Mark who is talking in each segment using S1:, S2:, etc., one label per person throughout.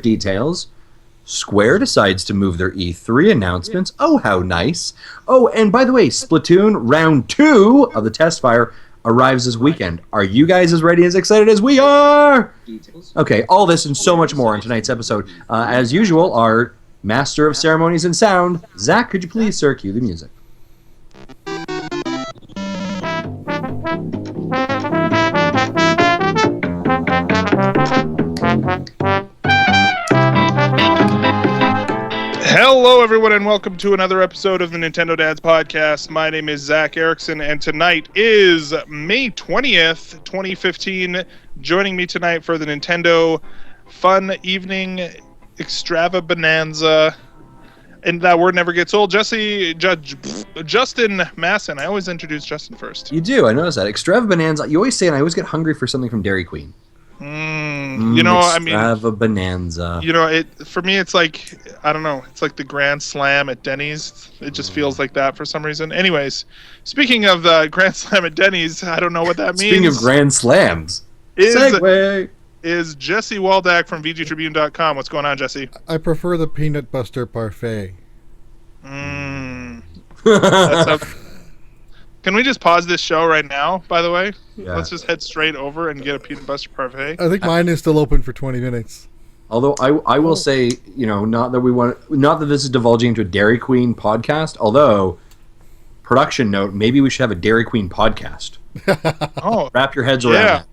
S1: details. Square decides to move their E3 announcements. Oh, how nice. Oh, and by the way, Splatoon Round 2 of the test fire arrives this weekend. Are you guys as ready, as excited as we are? Okay, all this and so much more in tonight's episode. As usual, our Master of Ceremonies and Sound, Zach, could you please, sir, cue the music?
S2: Hello, everyone, and welcome to another episode of the Nintendo Dads Podcast. My name is Zach Erickson, and tonight is May 20th, 2015. Joining me tonight for the Nintendo Fun Evening Extravaganza, and that word never gets old, Justin Masson. I always introduce Justin first.
S1: You do, I noticed that. Extravaganza, you always say, and I always get hungry for something from Dairy Queen. Extravaganza.
S2: You know, for me, it's like, I don't know, it's like the Grand Slam at Denny's. It just feels like that for some reason. Anyways, speaking of the Grand Slam at Denny's, I don't know what that means.
S1: Speaking of Grand Slams, segue
S2: is Jesse Waldack from VGTribune.com. What's going on, Jesse?
S3: I prefer the peanut butter parfait.
S2: Can we just pause this show right now, by the way?
S1: Yeah.
S2: Let's just head straight over and get a peanut butter parfait.
S3: I think mine is still open for 20 minutes.
S1: Although I will say, you know, not that this is divulging into a Dairy Queen podcast, although, production note, maybe we should have a Dairy Queen podcast.
S2: Oh,
S1: wrap your heads around that.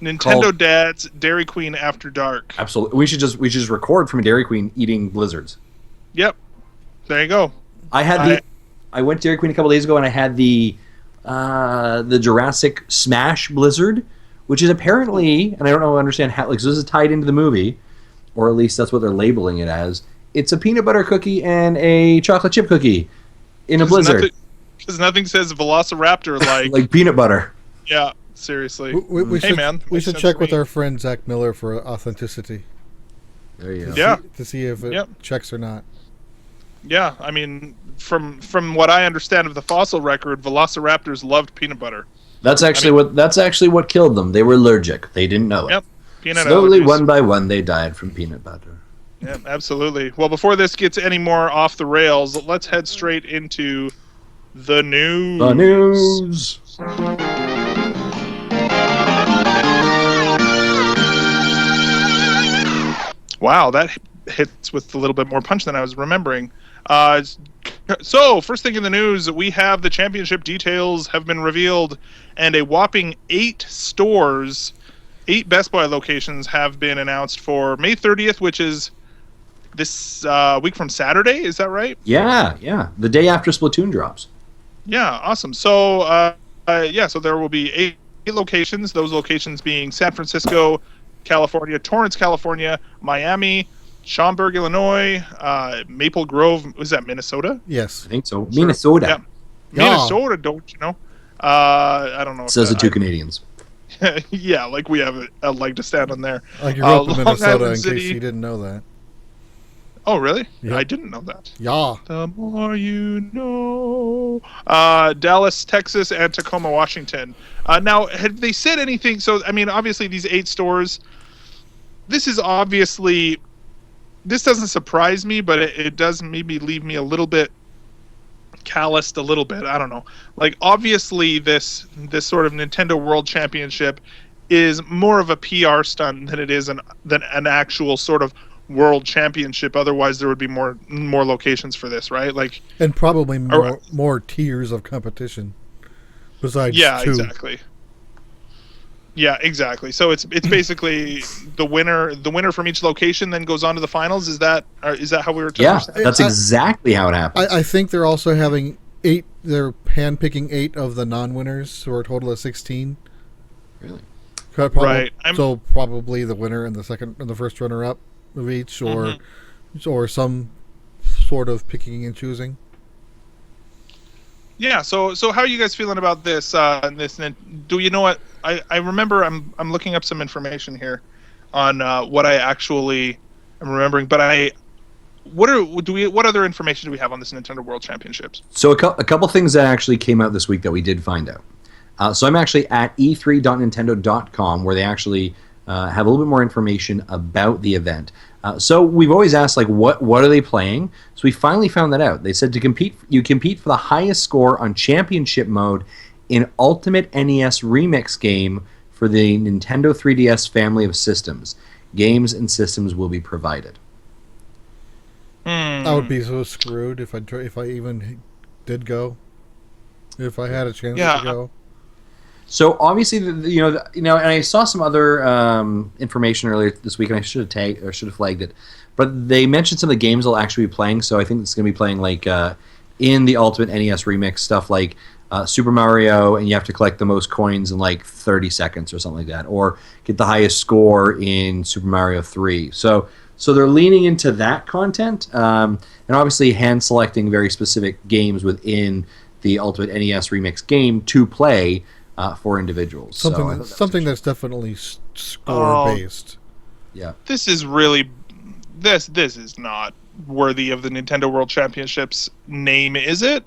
S2: Nintendo Dad's Dairy Queen After Dark.
S1: Absolutely. We should just record from a Dairy Queen eating blizzards.
S2: Yep. There you go.
S1: I went to Dairy Queen a couple days ago and I had the Jurassic Smash Blizzard, which is apparently, and I don't understand how, like, so this is tied into the movie, or at least that's what they're labeling it as. It's a peanut butter cookie and a chocolate chip cookie in a blizzard.
S2: Because nothing says Velociraptor like
S1: like peanut butter.
S2: Yeah, seriously.
S3: We should check with our friend Zach Miller for authenticity.
S1: There you go.
S2: Yeah.
S3: To see if it checks or not.
S2: Yeah, I mean, from what I understand of the fossil record, Velociraptors loved peanut butter.
S1: That's actually what killed them. They were allergic. They didn't know it.
S2: Yep. Peanut
S1: Slowly,
S2: allergies.
S1: one by one, they died from peanut butter.
S2: Yeah, absolutely. Well, before this gets any more off the rails, let's head straight into the news.
S1: The news.
S2: Wow, that hits with a little bit more punch than I was remembering. So, first thing in the news, we have the championship details have been revealed, and a whopping 8 Best Buy locations have been announced for May 30th, which is this week from Saturday. Is that right?
S1: Yeah. The day after Splatoon drops.
S2: Yeah, awesome. So, so there will be 8 locations, those locations being San Francisco, California, Torrance, California, Miami, Schaumburg, Illinois, Maple Grove. Was that Minnesota?
S3: Yes.
S1: I think so. Sure. Minnesota.
S2: Yeah. Minnesota, don't you know? I don't know.
S1: Says the two Canadians.
S2: Yeah, like we have a leg to stand on there.
S3: Like you grew up in Minnesota,
S2: Island
S3: in
S2: City.
S3: case you didn't know that.
S2: Oh, really?
S3: Yep.
S2: I didn't know that.
S3: Yeah.
S2: The more you know. Dallas, Texas, and Tacoma, Washington. Now, have they said anything? So, I mean, obviously, these 8 stores, this doesn't surprise me, but it does maybe leave me a little bit calloused a little bit. I don't know. Like, obviously, this sort of Nintendo World Championship is more of a PR stunt than it is than an actual sort of World Championship. Otherwise, there would be more locations for this, right? Like,
S3: and probably more tiers of competition besides 2.
S2: Exactly. Yeah, exactly. So it's basically the winner from each location then goes on to the finals. Is that how we were to understand?
S1: Yeah, that's exactly how it happens.
S3: I think they're also having 8. They're handpicking 8 of the non-winners, for a total of 16.
S1: Really?
S3: Right. So probably the winner and the first runner-up of each, or some sort of picking and choosing.
S2: Yeah. So how are you guys feeling about this? Do you know what? I remember I'm looking up some information here on what I actually am remembering, but what other information do we have on this Nintendo World Championships?
S1: So a couple things that actually came out this week that we did find out. So I'm actually at e3.nintendo.com, where they actually have a little bit more information about the event. So we've always asked, like, what are they playing? So we finally found that out. They said you compete for the highest score on championship mode in Ultimate NES Remix game for the Nintendo 3DS family of systems. Games and systems will be provided.
S3: I would be so screwed if I even did go. If I had a chance to go.
S1: So obviously, and I saw some other information earlier this week, and I should have flagged it. But they mentioned some of the games they'll actually be playing. So I think it's going to be playing like in the Ultimate NES Remix stuff, like Super Mario, and you have to collect the most coins in like 30 seconds or something like that, or get the highest score in Super Mario 3. So they're leaning into that content, and obviously hand selecting very specific games within the Ultimate NES Remix game to play for individuals.
S3: Something that's definitely score based.
S1: Yeah,
S2: this is really this is not worthy of the Nintendo World Championships name, is it?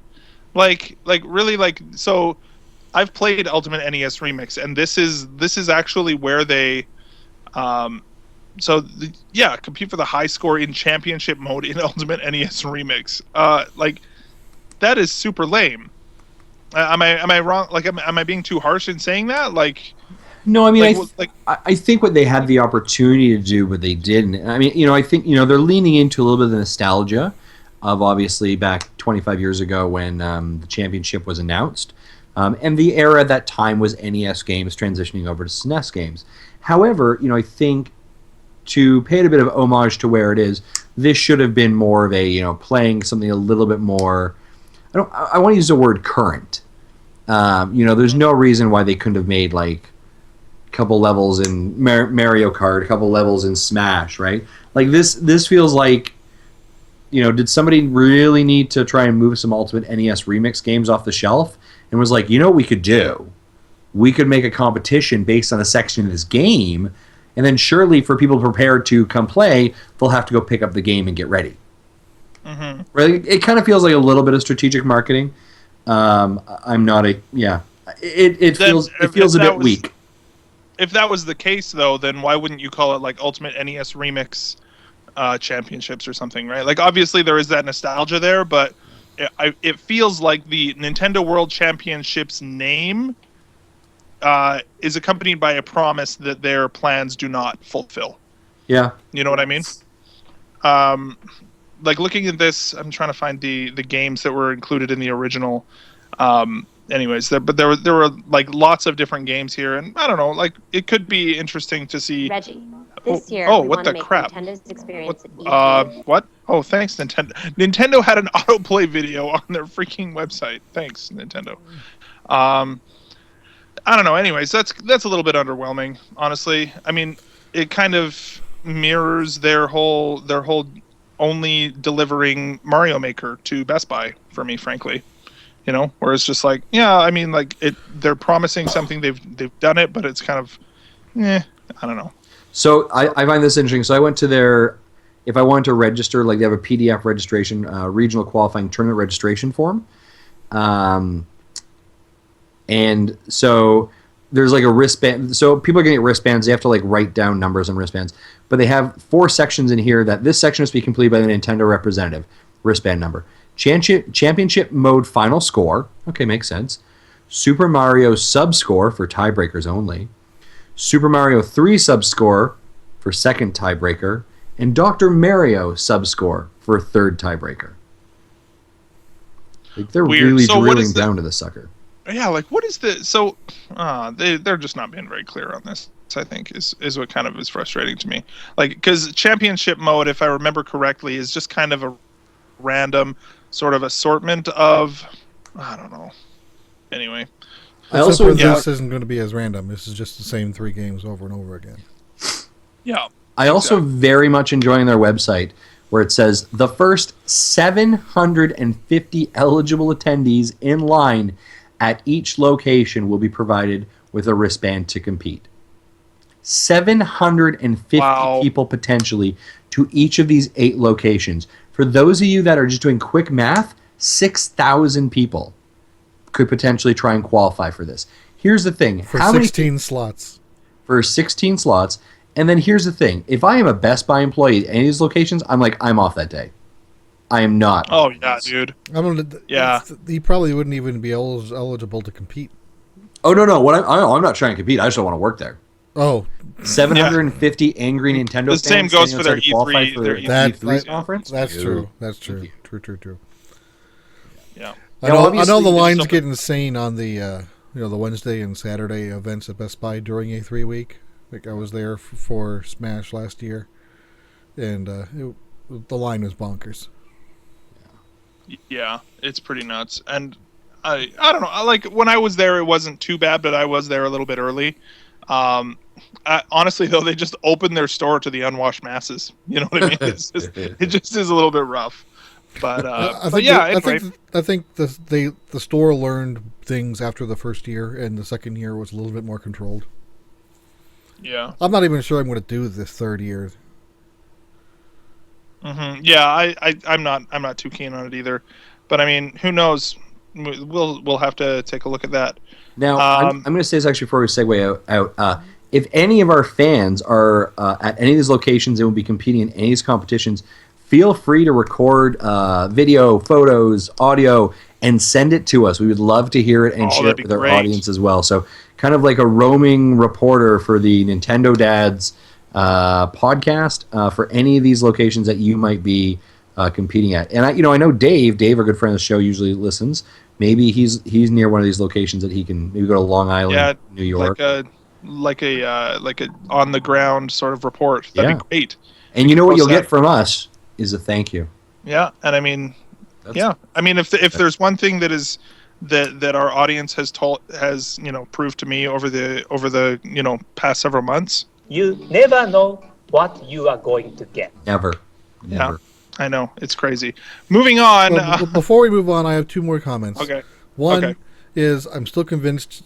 S2: Like really, like, so I've played Ultimate NES Remix, and this is actually where they compete for the high score in championship mode in Ultimate NES Remix. Like, that is super lame. Am I wrong? Like, am I being too harsh in saying that? Like,
S1: no, I mean, I think what they had the opportunity to do, but they didn't. I mean, I think they're leaning into a little bit of the nostalgia of obviously back 25 years ago when the championship was announced, and the era at that time was NES games transitioning over to SNES games. However, I think to pay it a bit of homage to where it is, this should have been more of a playing something a little bit more. I want to use the word current. There's no reason why they couldn't have made like a couple levels in Mario Kart, a couple levels in Smash, right? Like this feels like, did somebody really need to try and move some Ultimate NES Remix games off the shelf and was like, what we could do? We could make a competition based on a section of this game, and then surely for people prepared to come play, they'll have to go pick up the game and get ready. Mm-hmm. Right? It kind of feels like a little bit of strategic marketing. It feels a bit weak.
S2: If that was the case, though, then why wouldn't you call it like Ultimate NES Remix Championships or something, right? Like, obviously there is that nostalgia there, but it feels like the Nintendo World Championships name is accompanied by a promise that their plans do not fulfill.
S1: Yeah.
S2: You know what I mean? Like, looking at this, I'm trying to find the games that were included in the original. Anyways, there were like lots of different games here, and I don't know, like, it could be interesting to see.
S4: Reggie, this year we
S2: what
S4: want
S2: the
S4: to make
S2: crap?
S4: Nintendo's experience.
S2: What? Oh, thanks, Nintendo. Nintendo had an autoplay video on their freaking website. Thanks, Nintendo. I don't know. Anyways, that's a little bit underwhelming, honestly. I mean, it kind of mirrors their whole only delivering Mario Maker to Best Buy for me, frankly. Where it's just like, yeah, I mean, like, they're promising something, they've done it, but it's kind of, I don't know.
S1: So I find this interesting. So I went to if I wanted to register, like, they have a PDF registration, regional qualifying tournament registration form. And so there's like a wristband. So people are going to get wristbands. They have to like write down numbers on wristbands. But they have 4 sections in here that this section is to be completed by the Nintendo representative. Wristband number. Championship mode final score. Okay, makes sense. Super Mario sub-score for tiebreakers only. Super Mario 3 sub-score for second tiebreaker. And Dr. Mario sub-score for third tiebreaker. Like, they're
S2: Weird.
S1: really drilling down to the sucker.
S2: Yeah, like, what is the... So, they're just not being very clear on this, I think, is what kind of is frustrating to me. Like, because championship mode, if I remember correctly, is just kind of a random sort of assortment of... I don't know. Anyway.
S3: This isn't going to be as random. This is just the same 3 games over and over again.
S2: Yeah.
S1: I also very much enjoying their website where it says the first 750 eligible attendees in line at each location will be provided with a wristband to compete. 750 people potentially to each of these 8 locations. For those of you that are just doing quick math, 6,000 people could potentially try and qualify for this. Here's the thing.
S3: For 16 slots.
S1: For 16 slots. And then here's the thing: if I am a Best Buy employee at any of these locations, I'm off that day. I am not.
S2: Oh yeah, dude.
S3: He probably wouldn't even be eligible to compete.
S1: Oh no! I'm not trying to compete. I just don't want to work there.
S3: Oh,
S1: 750 angry Nintendo.
S2: The same goes for their E3. Their
S1: E3 conference.
S3: That's true. That's true. True.
S2: Yeah.
S3: I know the lines get insane on the the Wednesday and Saturday events at Best Buy during E3 week. Like I was there for Smash last year, and the line was bonkers.
S2: Yeah, it's pretty nuts. And I don't know. Like when I was there, it wasn't too bad, but I was there a little bit early. Honestly, though, they just opened their store to the unwashed masses. You know what I mean? It just is a little bit rough. But I
S3: think the store learned things after the first year, and the second year was a little bit more controlled.
S2: Yeah,
S3: I'm not even sure I'm going to do this third year.
S2: Mm-hmm. Yeah, I'm not too keen on it either. But I mean, who knows? We'll have to take a look at that.
S1: Now, I'm going to say this actually before we segue out. If any of our fans are at any of these locations and will be competing in any of these competitions, feel free to record video, photos, audio, and send it to us. We would love to hear it and share it with our audience as well. So kind of like a roaming reporter for the Nintendo Dads podcast for any of these locations that you might be competing at. And I know Dave, a good friend of the show, usually listens. Maybe he's near one of these locations that he can maybe go to Long Island, New York.
S2: Like a on the ground sort of report. That'd be great.
S1: And you know what you'll get from us is a thank you.
S2: Yeah, and I mean, if there's one thing that our audience has proved to me over the past several months,
S5: you never know what you are going to get.
S1: Never.
S2: Yeah, I know, it's crazy. Moving on.
S3: Well, before we move on, I have two more comments.
S2: Okay.
S3: One is I'm still convinced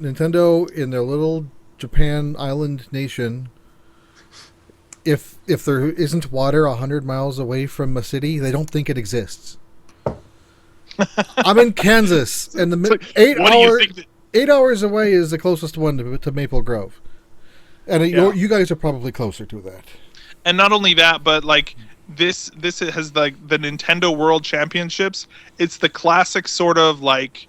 S3: Nintendo in their little Japan island nation, if there isn't water 100 miles away from a city, they don't think it exists. I'm in Kansas, and the 8 hours away is the closest one to Maple Grove, and you guys are probably closer to that.
S2: And not only that, but like this has like the Nintendo World Championships. It's the classic sort of like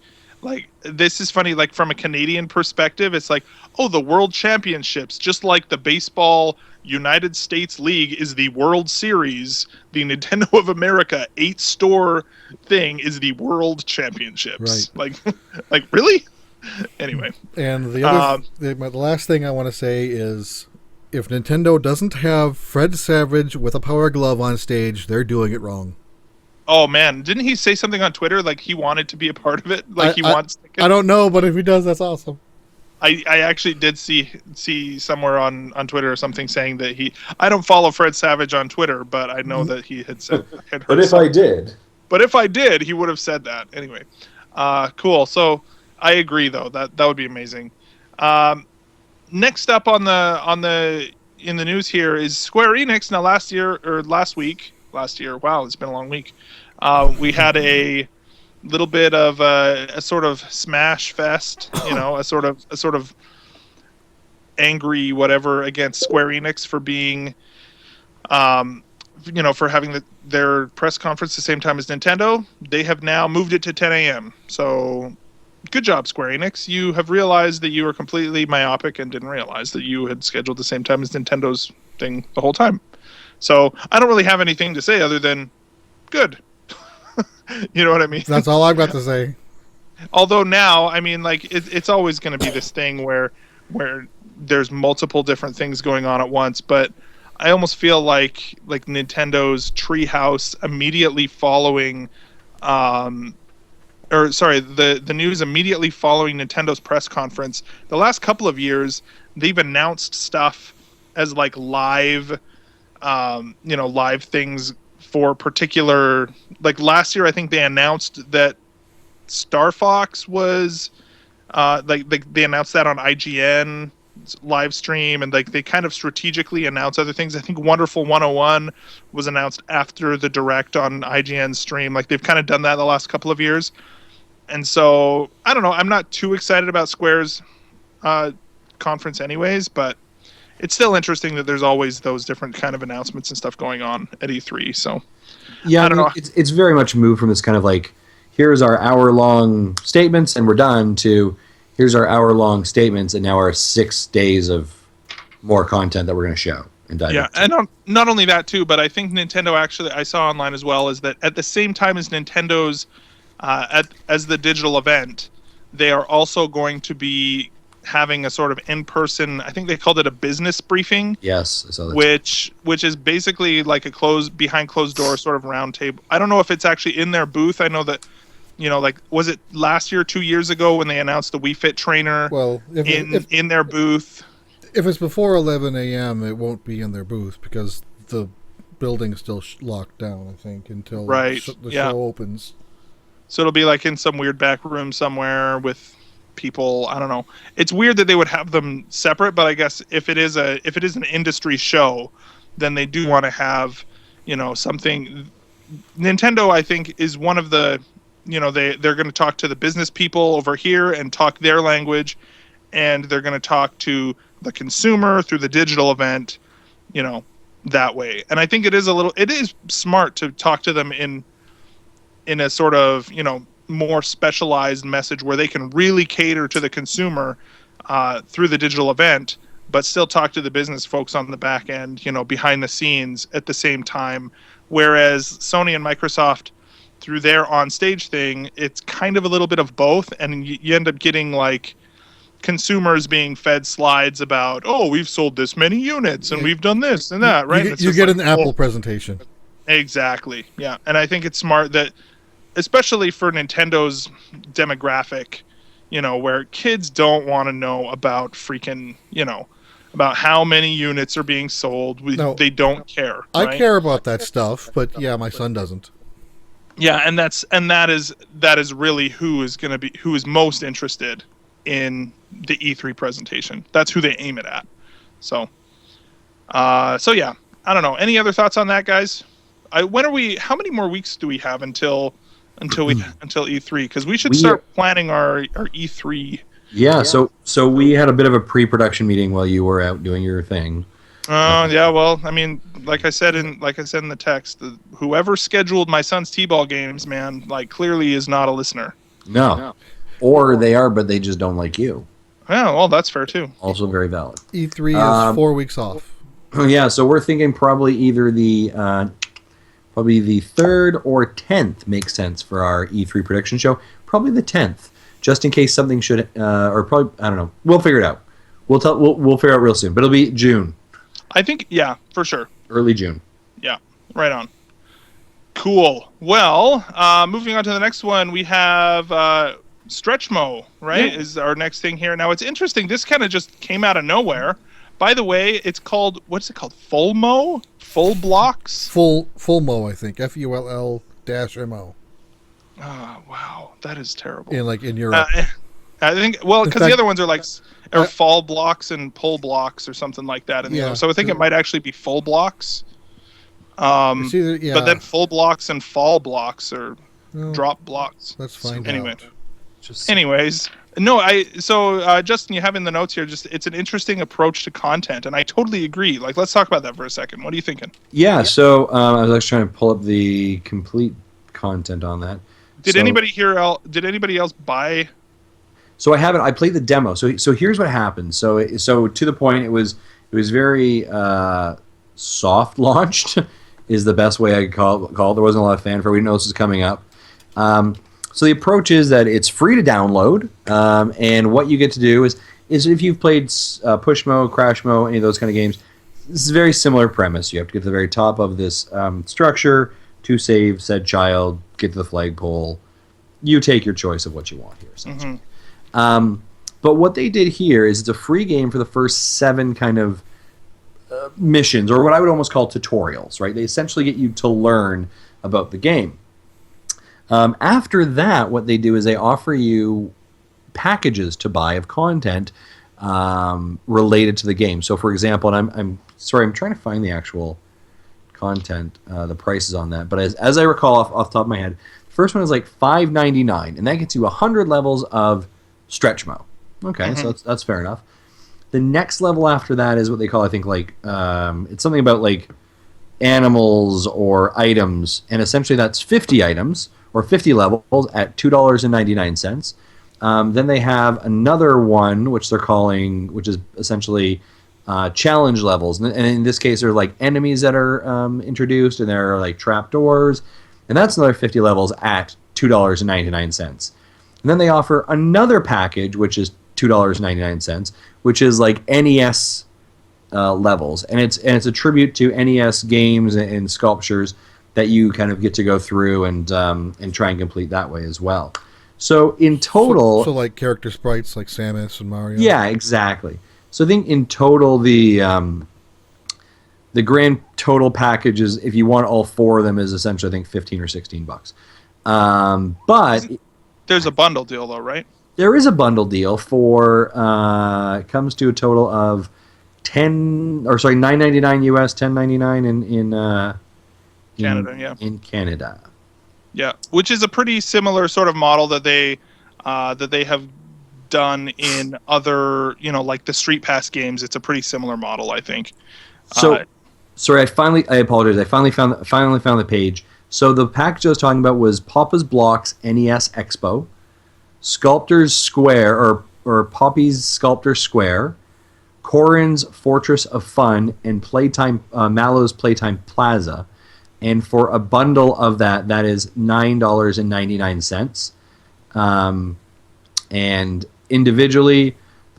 S2: this is funny, like from a Canadian perspective, it's like, oh, the World Championships, just like the baseball United States League is the World Series, the Nintendo of America 8-store thing is the World Championships.
S3: Right.
S2: Like really? Anyway.
S3: And the last thing I want to say is, if Nintendo doesn't have Fred Savage with a power glove on stage, they're doing it wrong.
S2: Oh man, didn't he say something on Twitter like he wanted to be a part of it? Like wants tickets?
S3: I don't know, but if he does, that's awesome.
S2: I actually did see somewhere on Twitter or something saying that I don't follow Fred Savage on Twitter, but I know that he had said
S1: But if I did,
S2: he would have said that. Anyway. Cool. So I agree though. That would be amazing. Next up in the news here is Square Enix. Now last year, wow, it's been a long week. We had a little bit of a sort of smash fest, a sort of angry whatever against Square Enix for being, for having their press conference the same time as Nintendo. They have now moved it to 10 a.m. So good job, Square Enix. You have realized that you were completely myopic and didn't realize that you had scheduled the same time as Nintendo's thing the whole time. So I don't really have anything to say other than good. You know what I mean?
S3: That's all I've got to say.
S2: Although now, I mean, like it's always going to be this thing where there's multiple different things going on at once. But I almost feel like Nintendo's Treehouse immediately following, the news immediately following Nintendo's press conference. The last couple of years, they've announced stuff as like live things for particular, like last year I think they announced that Star Fox was they announced that on IGN live stream, and like they kind of strategically announce other things. I think Wonderful 101 was announced after the direct on IGN stream. Like they've kind of done that the last couple of years. And so I don't know, I'm not too excited about Square's conference anyways, but it's still interesting that there's always those different kind of announcements and stuff going on at E3. So
S1: Yeah,
S2: I don't know.
S1: It's very much moved from this kind of like, here's our hour-long statements and we're done, to here's our hour-long statements and now our 6 days of more content that we're going to show and dive into.
S2: And not only that too, but I think Nintendo actually, I saw online as well, is that at the same time as Nintendo's as the digital event, they are also going to be having a sort of in-person, I think they called it a business briefing.
S1: Yes, I saw that.
S2: Which is basically like a behind closed door sort of round table. I don't know if it's actually in their booth. I know that, like, was it last year, 2 years ago when they announced the Wii Fit trainer in their booth?
S3: If it's before 11 a.m., it won't be in their booth because the building's still locked down, I think, until the show opens.
S2: So it'll be like in some weird back room somewhere with people. I don't know. It's weird that they would have them separate, but I guess if it is an industry show, then they do want to have, something. Nintendo, I think, is one of the, they're going to talk to the business people over here and talk their language, and they're going to talk to the consumer through the digital event, that way. And I think it is smart to talk to them in a sort of, more specialized message where they can really cater to the consumer through the digital event, but still talk to the business folks on the back end, behind the scenes at the same time. Whereas Sony and Microsoft, through their on-stage thing, it's kind of a little bit of both, and you end up getting like consumers being fed slides about, oh, we've sold this many units and we've done this and that, right?
S3: You get an Apple presentation.
S2: Exactly, yeah. And I think it's smart that, especially for Nintendo's demographic, where kids don't want to know about freaking, about how many units are being sold. They don't care.
S3: I
S2: right?
S3: care about that stuff, but yeah, my son doesn't.
S2: Yeah, and that is really who is most interested in the E3 presentation. That's who they aim it at. So yeah, I don't know. Any other thoughts on that, guys? How many more weeks do we have until E3? Because we should start planning our E3.
S1: Yeah, so we had a bit of a pre-production meeting while you were out doing your thing.
S2: Yeah, well, I mean, like I said in the text, whoever scheduled my son's T-ball games, man, like, clearly is not a listener.
S1: No. Or they are, but they just don't like you.
S2: Yeah, well, that's fair too.
S1: Also very valid.
S3: E3 is 4 weeks off.
S1: Yeah, so we're thinking probably either the 3rd or 10th makes sense for our E3 prediction show. Probably the 10th, just in case something should, or probably, I don't know. We'll figure it out. We'll figure it out real soon, but it'll be June.
S2: I think, yeah, for sure.
S1: Early June.
S2: Yeah, right on. Cool. Well, moving on to the next one, we have Stretchmo, right? Yeah. Is our next thing here. Now, it's interesting. This kind of just came out of nowhere. By the way, it's called, what's it called? Fullmo? Full blocks?
S3: Fullmo, I think. FULL-MO.
S2: Oh, wow. That is terrible.
S3: In Europe.
S2: I think, well, because the other ones are like fall blocks and pull blocks or something like that. So I think it might actually be full blocks. But then full blocks and fall blocks or drop blocks.
S3: Let's find out.
S2: Anyways, no, Justin, you have in the notes here, it's an interesting approach to content, and I totally agree. Like, let's talk about that for a second. What are you thinking?
S1: Yeah, so I was actually trying to pull up the complete content on that.
S2: Did anybody else buy?
S1: So I haven't. I played the demo. So here's what happened. So to the point, it was very soft launched, is the best way I could call it. There wasn't a lot of fanfare. We didn't know this was coming up. So the approach is that it's free to download, and what you get to do is if you've played Pushmo, Crashmo, any of those kind of games, this is a very similar premise. You have to get to the very top of this structure to save said child, get to the flagpole. You take your choice of what you want here, essentially. Mm-hmm. But what they did here is it's a free game for the first 7 kind of missions, or what I would almost call tutorials, right? They essentially get you to learn about the game. After that, what they do is they offer you packages to buy of content related to the game. So, for example, and I'm sorry, I'm trying to find the actual content, the prices on that. But as I recall off the top of my head, the first one is like $5.99, and that gets you 100 levels of Stretchmo. Okay, so that's fair enough. The next level after that is what they call, I think, like it's something about like animals or items, and essentially that's 50 items or 50 levels at $2.99. Then they have another one which they're calling, which is essentially challenge levels, and in this case, there are like enemies that are introduced, and there are like trapdoors, and that's another 50 levels at $2.99. And then they offer another package, which is $2.99, which is like NES levels, and it's a tribute to NES games and sculptures that you kind of get to go through and try and complete that way as well. So in total,
S3: so like character sprites like Samus and Mario.
S1: yeah, exactly. So I think in total the grand total package is, if you want all four of them, is essentially I think $15 or $16. But
S2: There's a bundle deal though, right?
S1: there is a bundle deal for it comes to a total of $9.99 US, $10.99 in
S2: Canada, yeah.
S1: In Canada.
S2: Yeah, which is a pretty similar sort of model that they have done in other, like the Street Pass games. It's a pretty similar model, I think.
S1: So, sorry, I apologize. I finally found the page. So the package I was talking about was Papa's Blocks NES Expo, Sculptor's Square or Poppy's Sculptor Square, Corrin's Fortress of Fun, and Playtime Mallow's Playtime Plaza. And for a bundle of that is $9.99. And individually,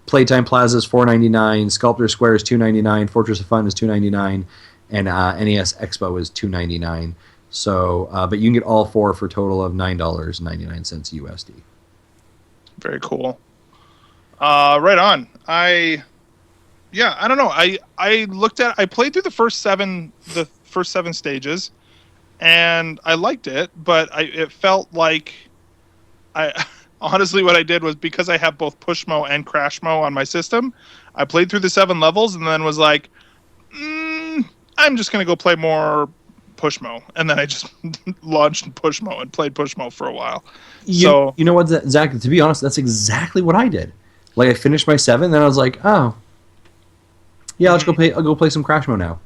S1: Playtime Plaza is $4.99, Sculptor Square is $2.99, Fortress of Fun is $2.99, and NES Expo is $2.99. So, but you can get all four for a total of $9.99 USD.
S2: Very cool. Right on. I don't know. I played through the first seven stages, and I liked it, but it felt like honestly what I did was, because I have both Pushmo and Crashmo on my system, I played through the 7 levels and then was like, I'm just gonna go play more Pushmo, and then I just launched Pushmo and played Pushmo for a while.
S1: You know what, Zach? To be honest, that's exactly what I did. Like, I finished my 7, then I was like, oh, yeah, I'll go play some Crashmo now,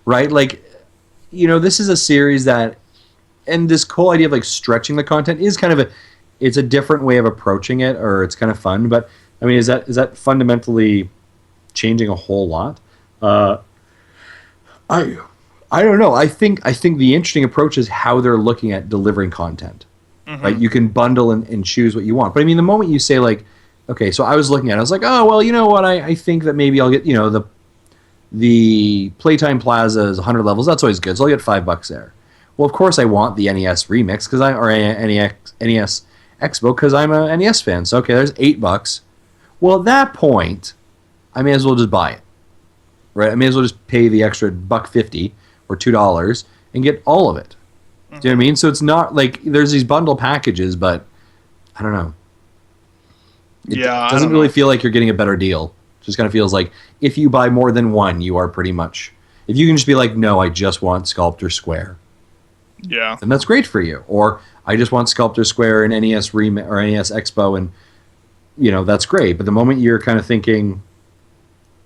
S1: right? Like, this is a series that, and this whole idea of like stretching the content is kind of it's a different way of approaching it, or it's kind of fun. But I mean, is that fundamentally changing a whole lot? I don't know. I think the interesting approach is how they're looking at delivering content. Mm-hmm. Right? You can bundle and choose what you want. But I mean, the moment you say like, okay, so I was looking at it, I was like, oh well, you know what? I think that maybe I'll get the Playtime Plaza is 100 levels. That's always good. So I'll get $5 there. Well, of course I want the NES Remix or NES Expo because I'm a NES fan. So okay, there's $8. Well, at that point, I may as well just buy it, right? I may as well just pay the extra $1.50 or $2 and get all of it. Mm-hmm. Do you know what I mean? So it's not like there's these bundle packages, but I don't know. It doesn't really feel like you're getting a better deal. It just kind of feels like if you buy more than one, you are pretty much. If you can just be like, no, I just want Sculptor Square.
S2: Yeah.
S1: And that's great for you. Or I just want Sculptor Square and NES or NES Expo, and that's great. But the moment you're kind of thinking,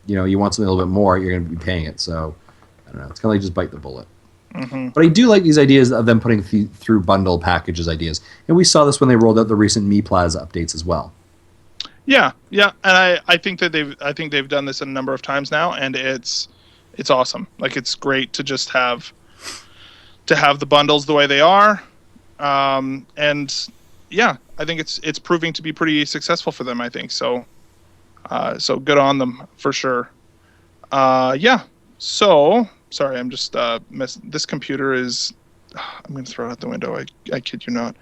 S1: you want something a little bit more, you're going to be paying it. So I don't know. It's kind of like just bite the bullet. Mm-hmm. But I do like these ideas of them putting through bundle packages ideas, and we saw this when they rolled out the recent Mi Plaza updates as well.
S2: Yeah, and I think that they've done this a number of times now, and it's awesome. Like, it's great to just have the bundles the way they are, and yeah, I think it's proving to be pretty successful for them. I think so. So good on them for sure. Yeah. So sorry, I'm just this computer is. I'm going to throw it out the window. I kid you not.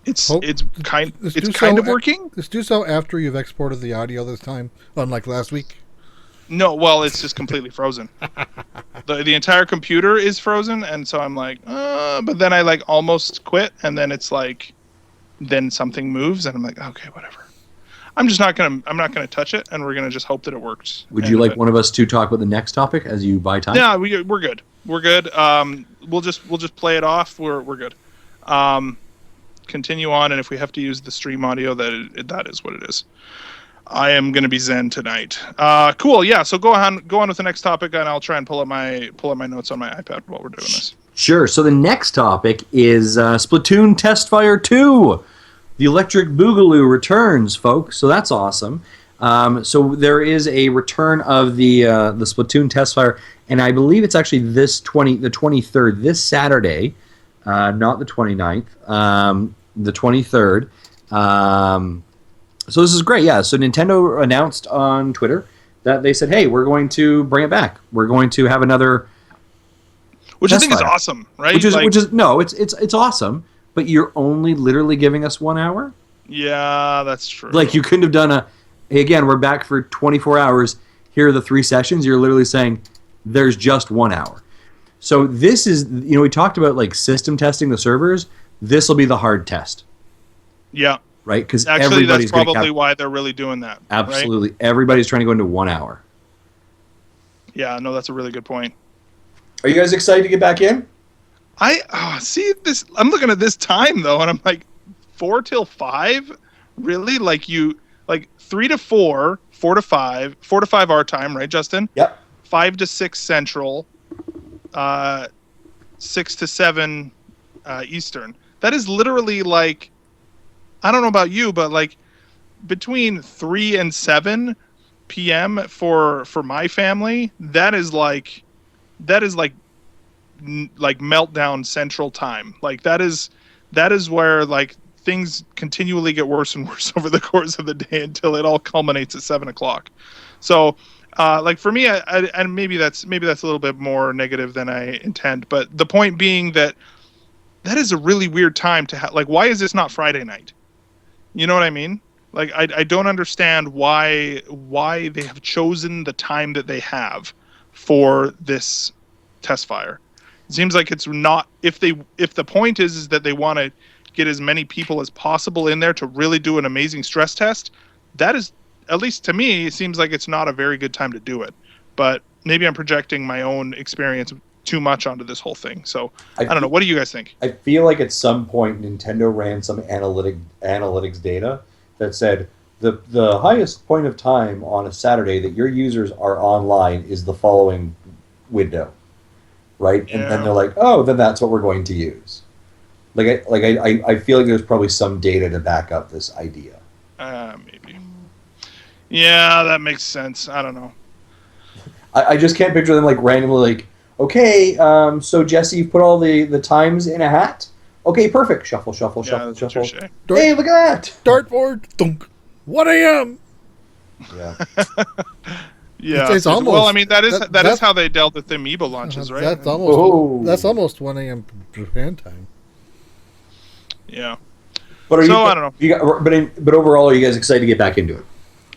S2: It's kind of working.
S3: Just do so after you've exported the audio this time, unlike last week.
S2: No, well, it's just completely frozen. The entire computer is frozen, and so I'm like, but then I like almost quit, and then it's like, then something moves, and I'm like, okay, whatever. I'm not gonna touch it, and we're gonna just hope that it works.
S1: Would you like one of us to talk about the next topic as you buy time?
S2: Yeah, we're good. We're good. We'll just play it off. We're good. Continue on, and if we have to use the stream audio, that is what it is. I am going to be zen tonight. Cool. Yeah. So go on with the next topic, and I'll try and pull up my notes on my iPad while we're doing this.
S1: Sure. So the next topic is Splatoon Testfire 2. The Electric Boogaloo returns, folks. So that's awesome. So there is a return of the Splatoon Testfire, and I believe it's actually the 23rd, this Saturday, not the 29th, the 23rd. So this is great, yeah. So Nintendo announced on Twitter that they said, "Hey, we're going to bring it back. We're going to have another."
S2: Which I think is awesome, right?
S1: Which is it's awesome, but you're only literally giving us 1 hour.
S2: Yeah, that's true.
S1: Like you couldn't have done again, we're back for 24 hours. Here are the 3 sessions. You're literally saying there's just 1 hour. So this is, we talked about like system testing the servers. This will be the hard test.
S2: Yeah.
S1: Right? Because
S2: actually, that's probably why they're really doing that.
S1: Absolutely.
S2: Right?
S1: Everybody's trying to go into 1 hour.
S2: Yeah, no, that's a really good point.
S1: Are you guys excited to get back in?
S2: See this. I'm looking at this time though, and I'm like, 4 till 5. Really? Like 3 to 4, 4 to 5, 4 to 5 our time, right, Justin?
S1: Yep.
S2: 5 to 6 Central, 6 to 7 Eastern. That is literally like, I don't know about you, but like between 3 and 7 p.m. for my family, that is like meltdown Central time. Like that is where like things continually get worse and worse over the course of the day until it all culminates at 7 o'clock. So, like for me, and maybe that's a little bit more negative than I intend, but the point being that is a really weird time to have. Like, why is this not Friday night? You know what I mean? Like, I don't understand why they have chosen the time that they have for this test fire. It seems like it's not. If the point is that they want to get as many people as possible in there to really do an amazing stress test, that is, at least to me, it seems like it's not a very good time to do it. But maybe I'm projecting my own experience too much onto this whole thing. So I don't know. What do you guys think?
S1: I feel like at some point Nintendo ran some analytics data that said the highest point of time on a Saturday that your users are online is the following window, right?
S2: Yeah.
S1: And then they're like, oh, then that's what we're going to use. I feel like there's probably some data to back up this idea.
S2: Maybe. Yeah, that makes sense. I don't know.
S1: I just can't picture them like randomly like, okay, so Jesse, you've put all the times in a hat? Okay, perfect. Shuffle, shuffle, shuffle, shuffle. Hey, look at that!
S3: Dartboard, thunk. 1 a.m.
S1: Yeah.
S2: Yeah.
S3: It's almost,
S2: well, I mean, that is how they dealt with the Amiibo launches, right?
S3: That's almost 1 a.m. Japan time.
S2: Yeah.
S1: But
S2: I don't know.
S1: But overall, are you guys excited to get back into it?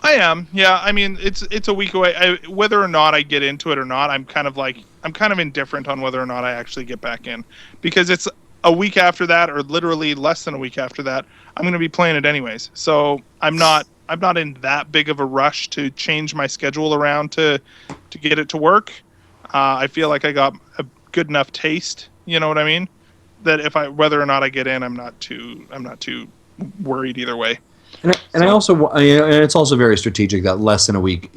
S2: I am. Yeah. I mean, it's a week away. Whether or not I get into it or not, I'm kind of indifferent on whether or not I actually get back in, because it's a week after that, or literally less than a week after that, I'm going to be playing it anyways. So I'm not in that big of a rush to change my schedule around to get it to work. I feel like I got a good enough taste. You know what I mean? That whether or not I get in, I'm not too worried either way.
S1: And it's also very strategic that less than a week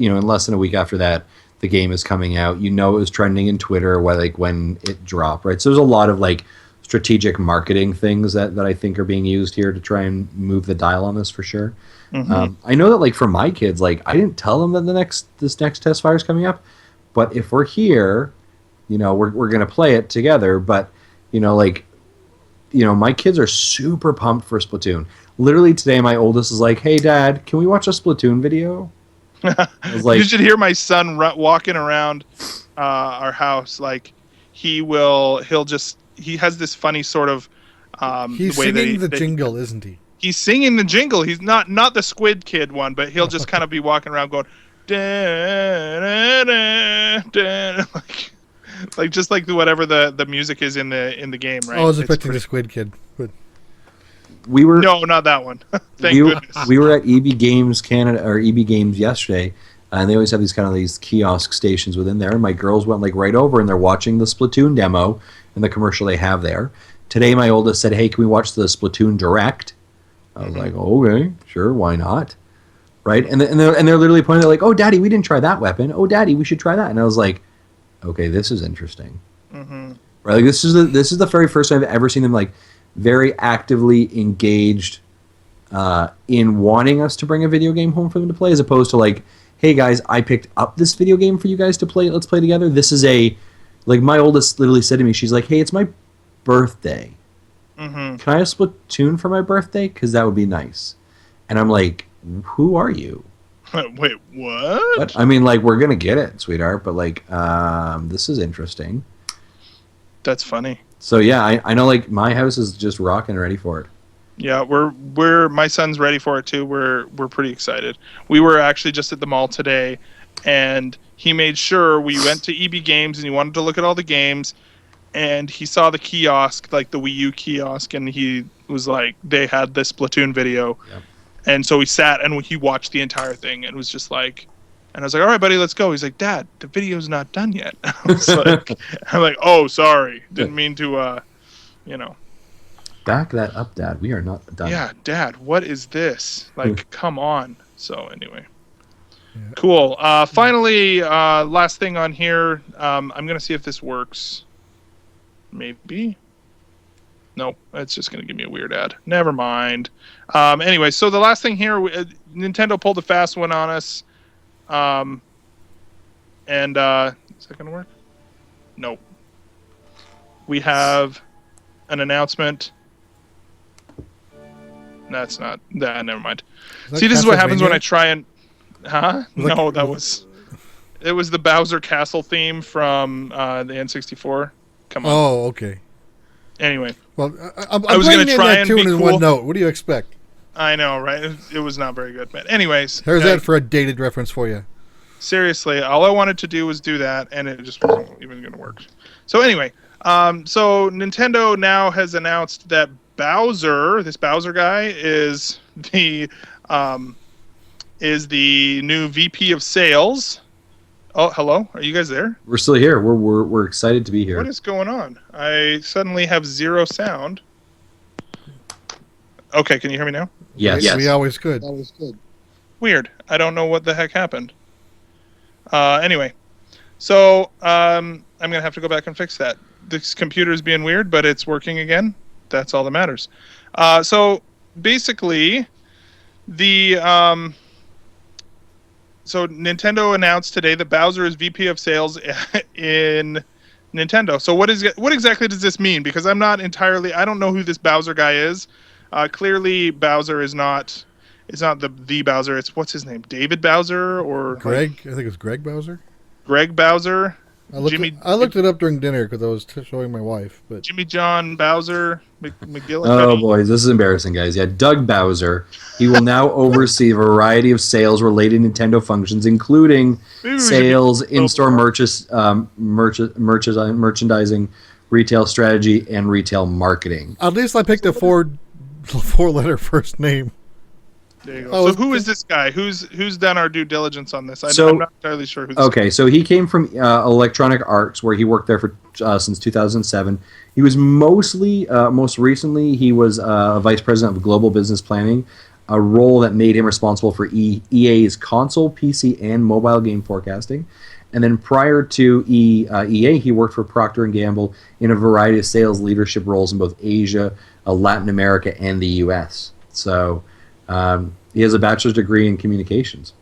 S1: after that, the game is coming out. It was trending in Twitter when it dropped, right? So there's a lot of like strategic marketing things that I think are being used here to try and move the dial on this for sure. Mm-hmm. I know that like for my kids, like I didn't tell them that this next test fire is coming up, but if we're here, we're gonna play it together. But my kids are super pumped for Splatoon. Literally today, my oldest is like, "Hey, Dad, can we watch a Splatoon video?" I was like,
S2: you should hear my son walking around our house. Like he has this funny sort of.
S3: He's singing the jingle, isn't he?
S2: He's singing the jingle. He's not the Squid Kid one, but he'll just kind of be walking around going, da, da, da, da, like just like whatever the music is in the game, right?
S3: I was expecting the Squid Kid, but
S2: no, not that one. Thank goodness.
S1: We were at EB Games Canada or EB Games yesterday, and they always have these kiosk stations within there. And my girls went like right over, and they're watching the Splatoon demo and the commercial they have there. Today, my oldest said, "Hey, can we watch the Splatoon Direct?" I was like, "Okay, sure, why not?" right? And they're literally pointing out like, "Oh, Daddy, we didn't try that weapon. Oh, Daddy, we should try that." And I was like, "Okay, this is interesting."
S2: Mm-hmm.
S1: Right? Like this is the very first time I've ever seen them like very actively engaged in wanting us to bring a video game home for them to play, as opposed to like, "Hey guys, I picked up this video game for you guys to play. Let's play together." This is like my oldest literally said to me, she's like, "Hey, it's my birthday.
S2: Mm-hmm.
S1: Can I have Splatoon for my birthday? Because that would be nice." And I'm like, "Who are you?"
S2: Wait, what?
S1: But I mean, like, we're gonna get it, sweetheart. But like, this is interesting.
S2: That's funny.
S1: So yeah, I know. Like, my house is just rocking and ready for it.
S2: Yeah, we're my son's ready for it too. We're pretty excited. We were actually just at the mall today, and he made sure we went to EB Games, and he wanted to look at all the games, and he saw the kiosk, like the Wii U kiosk, and he was like, they had this Splatoon video,
S1: Yep.
S2: and so we sat and he watched the entire thing, and was just like, and I was like, "All right, buddy, let's go." He's like, "Dad, the video's not done yet." I'm like, "Oh, sorry, didn't mean to, you know."
S1: Back that up, Dad. We are not done.
S2: Yeah, Dad, what is this? Like, come on. So anyway.
S3: Yeah.
S2: Cool. Finally, last thing on here. I'm going to see if this works. Maybe. Nope, it's just going to give me a weird ad. Never mind. Anyway, so the last thing here, Nintendo pulled a fast one on us. And is that going to work? Nope. We have an announcement. That's not that. Never mind. See, this is what happens when I try and. Huh? No, that was. It was the Bowser Castle theme from the N64. Come on.
S3: Oh, okay.
S2: Anyway.
S3: Well, I'm
S2: I was
S3: going
S2: gonna
S3: to
S2: try
S3: that
S2: and
S3: tune
S2: be
S3: in
S2: cool.
S3: one note. What do you expect?
S2: I know, right? It was not very good, but anyways.
S3: There's that for a dated reference for you.
S2: Seriously, all I wanted to do was do that, and it just wasn't even going to work. So anyway, so Nintendo now has announced that Bowser, this Bowser guy, is the new VP of Sales. Oh, hello, are you guys there?
S1: We're still here. We're excited to be here.
S2: What is going on? I suddenly have zero sound. Okay, can you hear me now?
S1: Yes.
S3: We always could.
S2: Weird. I don't know what the heck happened. Anyway, so I'm going to have to go back and fix that. This computer is being weird, but it's working again. That's all that matters. So basically, so Nintendo announced today that Bowser is VP of Sales in Nintendo. So what exactly does this mean? Because I don't know who this Bowser guy is. Clearly, Bowser is not. It's not the Bowser. It's what's his name? David Bowser or
S3: Greg? I think it's Greg Bowser.
S2: Greg Bowser.
S3: I looked it up during dinner because I was showing my wife. But
S2: Jimmy John Bowser McGillicuddy.
S1: Oh boy, this is embarrassing, guys. Yeah, Doug Bowser. He will now oversee a variety of sales-related Nintendo functions, including sales, in-store merchandising, retail strategy, and retail marketing.
S3: at least I picked a four-letter first name.
S2: There you go.
S3: Oh,
S2: So who is this guy? Who's done our due diligence on this? I'm not entirely sure who this
S1: Okay, so he came from Electronic Arts, where he worked there for since 2007. He was most recently, he was vice president of global business planning, a role that made him responsible for EA's console, PC, and mobile game forecasting. And then prior to EA, he worked for Procter & Gamble in a variety of sales leadership roles in both Asia, Latin America, and the U.S. So he has a bachelor's degree in communications.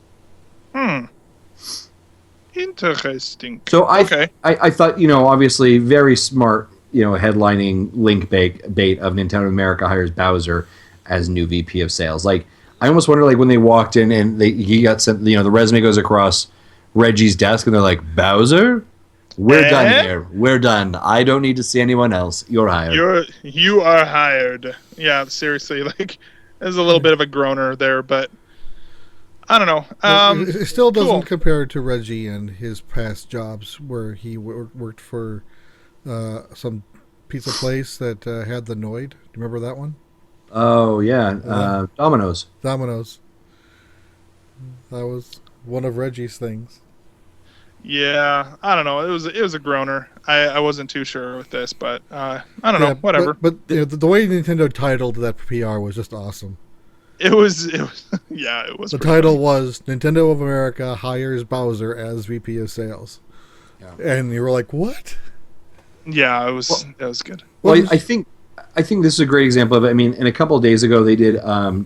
S2: Interesting.
S1: So I thought, obviously very smart, headlining link bait of Nintendo America hires Bowser as new VP of sales. Like, I almost wonder, like, when they walked in and he got sent, the resume goes across Reggie's desk and they're like, "Bowser, we're done here. We're done. I don't need to see anyone else. You're hired."
S2: You are hired. Yeah, seriously, like, there's a little bit of a groaner there, but I don't know.
S3: It still doesn't
S2: cool.
S3: compare to Reggie and his past jobs where he worked for some pizza place that had the Noid. Do you remember that one?
S1: Oh yeah, Domino's.
S3: Domino's. That was one of Reggie's things.
S2: Yeah, I don't know. It was a groaner. I wasn't too sure with this, but I don't know. Whatever.
S3: But the way Nintendo titled that PR was just awesome.
S2: It was yeah, it was.
S3: The
S2: pretty
S3: title
S2: funny.
S3: was Nintendo of America hires Bowser as VP of sales.
S1: Yeah.
S3: And you were like, what?
S2: Yeah, it was good.
S1: Well,
S3: What was-
S1: I think this is a great example of it. I mean, and a couple of days ago, they did.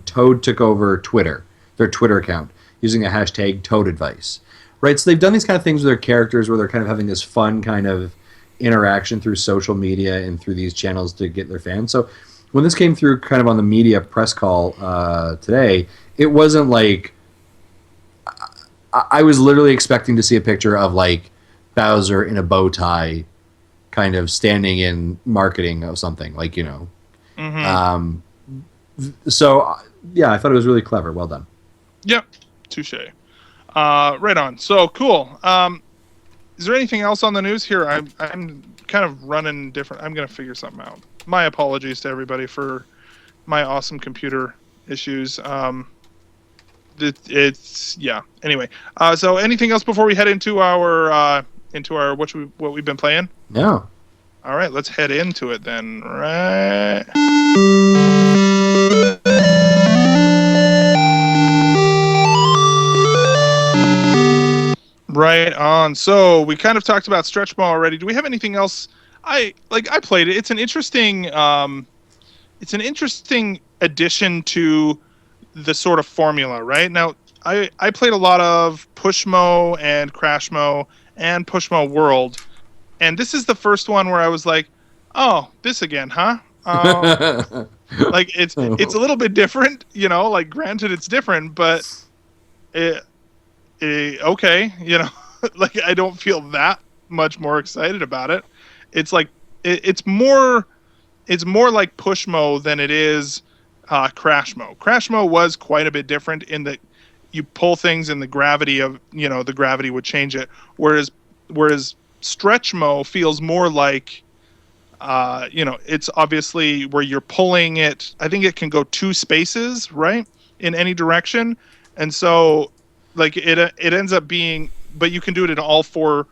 S1: Toad took over Twitter, their Twitter account, using the hashtag Toad Advice. Right, so they've done these kind of things with their characters, where they're kind of having this fun kind of interaction through social media and through these channels to get their fans. So when this came through, kind of on the media press call today, it wasn't like I was literally expecting to see a picture of like Bowser in a bow tie, kind of standing in marketing of something, like, you know. So yeah, I thought it was really clever. Well done.
S2: Yep, touche. Right on. So cool. Is there anything else on the news here? I'm kind of running different. I'm gonna figure something out. My apologies to everybody for my awesome computer issues. It's yeah. Anyway, so anything else before we head into our what we've been playing?
S1: No.
S2: All right, let's head into it then. Right. Right on. So we kind of talked about stretch ball already. Do we have anything else? I played it. It's an interesting addition to the sort of formula, right? Now, I played a lot of Pushmo and Crashmo and Pushmo World, and this is the first one where I was like, oh, this again, huh? Like it's a little bit different, you know, like granted it's different, but okay, you know, like I don't feel that much more excited about it. It's like it's more like Pushmo than it is Crashmo. Crashmo was quite a bit different in that you pull things and the gravity would change it, whereas Stretchmo feels more like it's obviously where you're pulling it. I think it can go 2 spaces, right, in any direction, and so like it ends up being, but you can do it in all 4,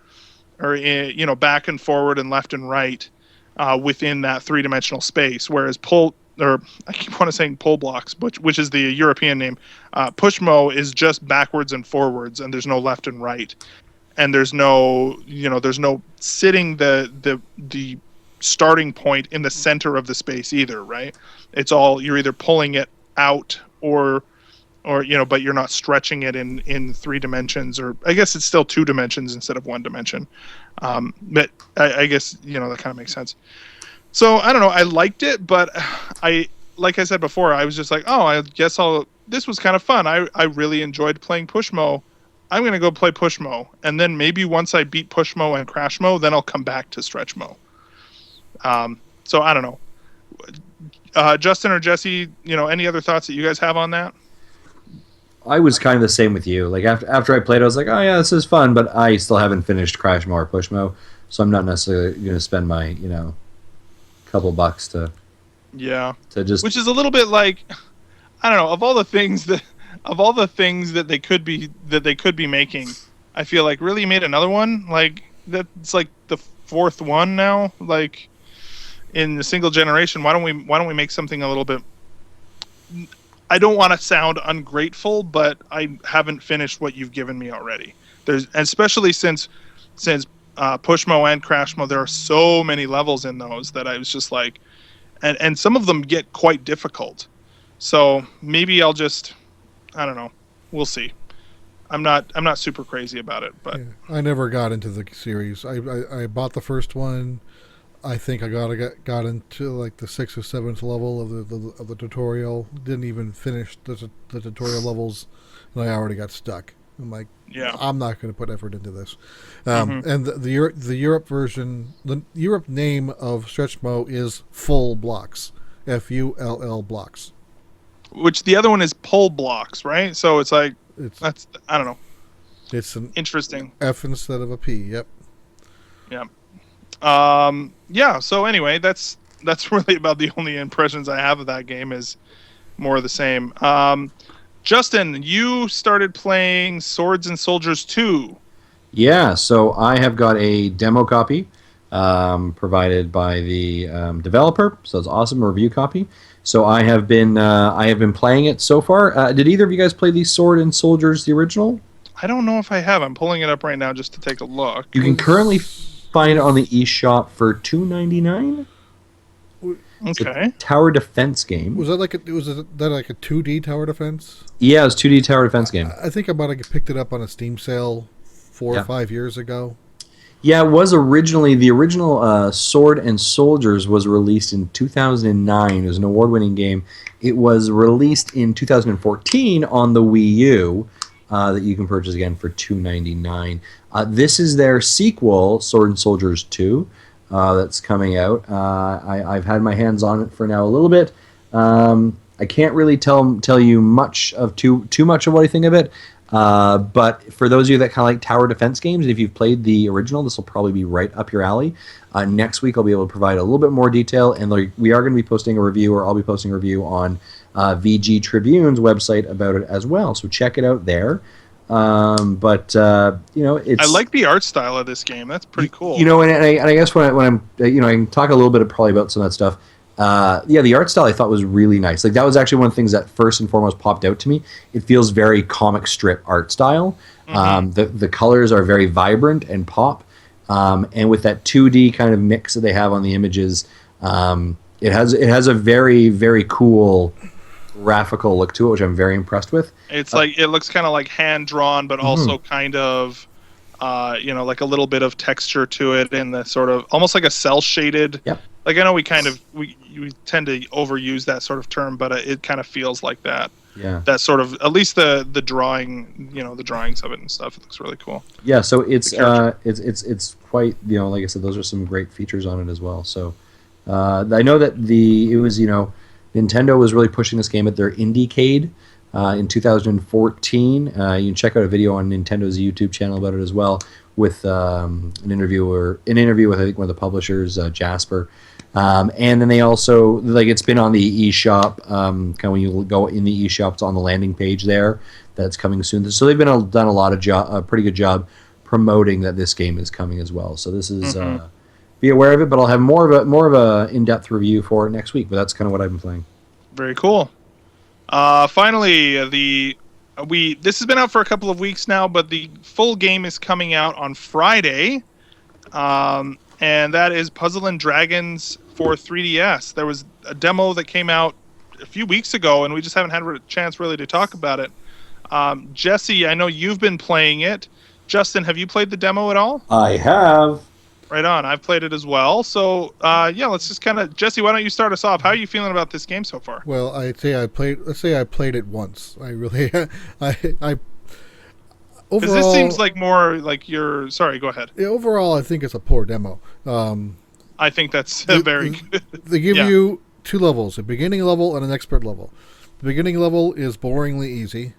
S2: or back and forward and left and right within that 3-dimensional space. Whereas I keep saying pull blocks, which is the European name. Pushmo is just backwards and forwards, and there's no left and right, and there's no sitting the starting point in the center of the space either, right? It's all, you're either pulling it out or but you're not stretching it in 3 dimensions, or I guess it's still 2 dimensions instead of 1 dimension. But I guess that kind of makes sense. So I don't know. I liked it, but like I said before, I was just like, oh, I guess this was kind of fun. I really enjoyed playing Pushmo. I'm gonna go play Pushmo, and then maybe once I beat Pushmo and Crashmo, then I'll come back to Stretchmo. So I don't know. Justin or Jesse, any other thoughts that you guys have on that?
S1: I was kind of the same with you. Like after I played, I was like, oh yeah, this is fun, but I still haven't finished Crashmo or Pushmo, so I'm not necessarily going to spend my couple bucks to just,
S2: which is a little bit like, I don't know, of all the things that they could be making, I feel like really made another one like that's like the 4th one now, like in the single generation. Why don't we make something a little bit, I don't want to sound ungrateful, but I haven't finished what you've given me already. Especially since Pushmo and Crashmo, there are so many levels in those that I was just like, and some of them get quite difficult. So maybe I'll just, I don't know. We'll see. I'm not super crazy about it, but
S3: yeah, I never got into the series. I bought the first one. I think I got into like the 6th or 7th level of the tutorial. Didn't even finish the tutorial levels, and I already got stuck. I'm like,
S2: yeah,
S3: I'm not going to put effort into this. And the Europe version, the Europe name of Stretchmo is Full Blocks, FULL Blocks.
S2: Which the other one is Pull Blocks, right? So it's like that's, I don't know.
S3: It's an
S2: interesting
S3: F instead of a P. Yep.
S2: Yeah. So anyway, that's really about the only impressions I have of that game, is more of the same. Justin, you started playing Swords and Soldiers 2.
S1: Yeah, so I have got a demo copy provided by the developer. So it's awesome, a review copy. So I have been playing it so far. Did either of you guys play the Sword and Soldiers, the original?
S2: I don't know if I have. I'm pulling it up right now just to take a look.
S1: You can currently find it on the eShop for $2.99.
S2: Okay.
S1: Tower defense game.
S3: Was that like a 2D tower defense?
S1: Yeah, it was 2D tower defense game.
S3: I think I might have picked it up on a Steam sale 4 or 5 years ago.
S1: Yeah, it was originally the original Sword and Soldiers was released in 2009. It was an award-winning game. It was released in 2014 on the Wii U that you can purchase again for $2.99. This is their sequel, Sword and Soldiers 2. That's coming out. I've had my hands on it for now a little bit. I can't really tell you much of too much of what I think of it. But for those of you that kind of like tower defense games, if you've played the original, this will probably be right up your alley. Next week, I'll be able to provide a little bit more detail, and we are going to be posting a review, or I'll be posting a review on VG Tribune's website about it as well. So check it out there. It's.
S2: I like the art style of this game. That's pretty cool.
S1: And I guess when I'm I can talk a little bit probably about some of that stuff. The art style I thought was really nice. Like that was actually one of the things that first and foremost popped out to me. It feels very comic strip art style. The colors are very vibrant and pop, and with that 2D kind of mix that they have on the images, it has a very, very cool graphical look to it, which I'm very impressed with.
S2: It's like it looks kind of like hand drawn, but also kind of, like a little bit of texture to it, and the sort of almost like a cell shaded. Yep. Like I know we tend to overuse that sort of term, but it kind of feels like that.
S1: Yeah.
S2: That sort of, at least the drawing, the drawings of it and stuff. It looks really cool.
S1: Yeah. So it's quite, like I said, those are some great features on it as well. So I know that Nintendo was really pushing this game at their Indiecade in 2014. You can check out a video on Nintendo's YouTube channel about it as well, with an interview with I think one of the publishers, Jasper. And then they also, it's been on the eShop. Kind of when you go in the eShop, it's on the landing page there. That's coming soon. So they've done a lot of a pretty good job promoting that this game is coming as well. So this is be aware of it. But I'll have more of a in-depth review for it next week. But that's kind of what I've been playing.
S2: Very cool. Finally, this has been out for a couple of weeks now, but the full game is coming out on Friday. And that is Puzzle and Dragons for 3DS. There was a demo that came out a few weeks ago, and we just haven't had a chance really to talk about it. Jesse, I know you've been playing it. Justin, have you played the demo at all?
S1: I have.
S2: Right on. I've played it as well. So, let's just kind of... Jesse, why don't you start us off? How are you feeling about this game so far?
S3: Well, let's say I played it once. I really... I overall,
S2: because this seems like more like your... Sorry, go ahead.
S3: Yeah, overall, I think it's a poor demo.
S2: I think that's very good.
S3: They give you two levels, a beginning level and an expert level. The beginning level is boringly easy,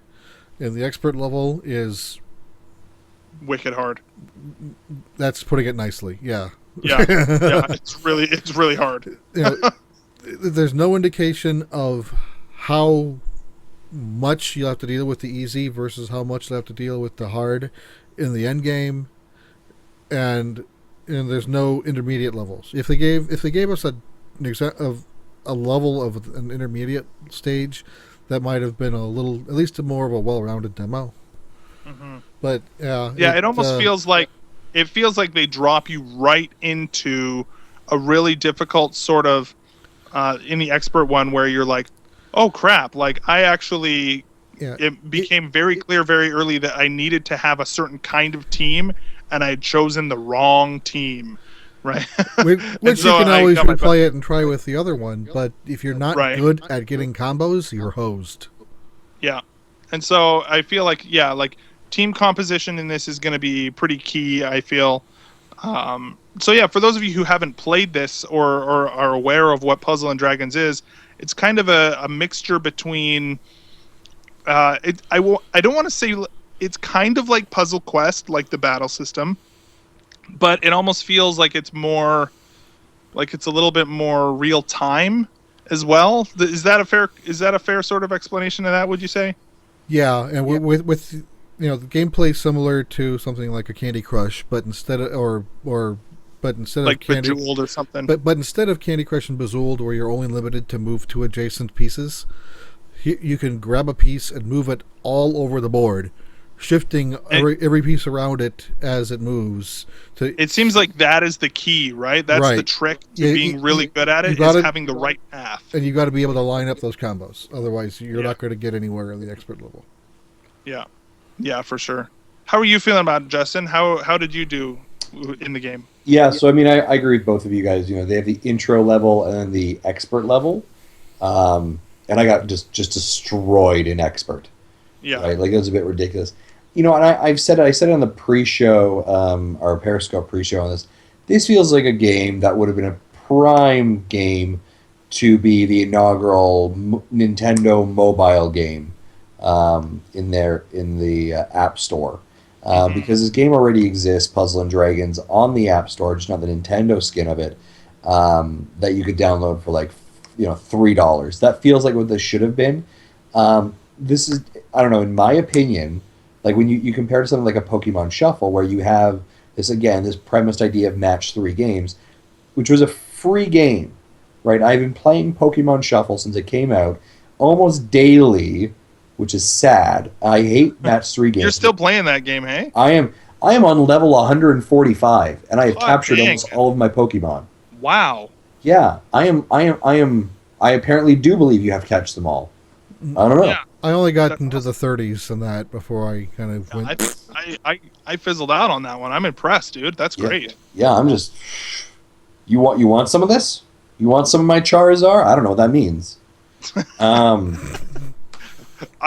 S3: and the expert level is...
S2: wicked hard.
S3: That's putting it nicely. Yeah.
S2: Yeah. It's really hard.
S3: There's no indication of how much you have to deal with the easy versus how much you have to deal with the hard in the end game, and there's no intermediate levels. If they gave us a level of an intermediate stage, that might have been at least more of a well-rounded demo. Mm-hmm. But
S2: it almost feels like they drop you right into a really difficult sort of in the expert one where you're like, oh crap, like I actually it became very clear very early that I needed to have a certain kind of team, and I had chosen the wrong team, right?
S3: Which you can always replay it and try with the other one, but if you're not good at getting combos, you're hosed. Yeah,
S2: and so I feel like team composition in this is going to be pretty key, I feel. For those of you who haven't played this or are aware of what Puzzle and Dragons is, it's kind of a mixture between... I don't want to say... It's kind of like Puzzle Quest, like the battle system, but it almost feels like it's more... like it's a little bit more real time as well. Is that a fair sort of explanation of that, would you say?
S3: Yeah, and with the gameplay is similar to something like a Candy Crush, but instead of or but instead
S2: like
S3: of Candy,
S2: Bejeweled or something.
S3: but instead of Candy Crush and Bejeweled, where you're only limited to move two adjacent pieces, you can grab a piece and move it all over the board, shifting every piece around it as it moves.
S2: It seems like that is the key, right? That's the trick to being really good at it, is having the right path.
S3: And you got to be able to line up those combos. Otherwise, you're not going to get anywhere in the expert level.
S2: Yeah, for sure. How are you feeling about it, Justin? How did you do in the game?
S1: Yeah, so I mean, I agree with both of you guys. You know, they have the intro level and then the expert level, and I got just destroyed in expert.
S2: Yeah,
S1: right? Like, it was a bit ridiculous. You know, and I said it on the pre-show, our Periscope pre-show on this. This feels like a game that would have been a prime game to be the inaugural Nintendo mobile game in the App Store. Because this game already exists, Puzzle and Dragons, on the App Store, just not the Nintendo skin of it, that you could download for like, $3. That feels like what this should have been. This is, I don't know, in my opinion, like when you compare to something like a Pokemon Shuffle, where you have this premised idea of match 3 games, which was a free game, right? I've been playing Pokemon Shuffle since it came out almost daily, which is sad. I hate match 3 games.
S2: You're still playing that game, hey?
S1: I am on level 145, and I have captured almost all of my Pokemon.
S2: Wow.
S1: Yeah, I apparently do believe you have to catch them all. I don't know.
S2: Yeah.
S3: I only got into the 30s in that before I kind of went.
S2: I fizzled out on that one. I'm impressed, dude. That's great.
S1: Yeah, I'm just. You want some of this? You want some of my Charizard? I don't know what that means.
S2: I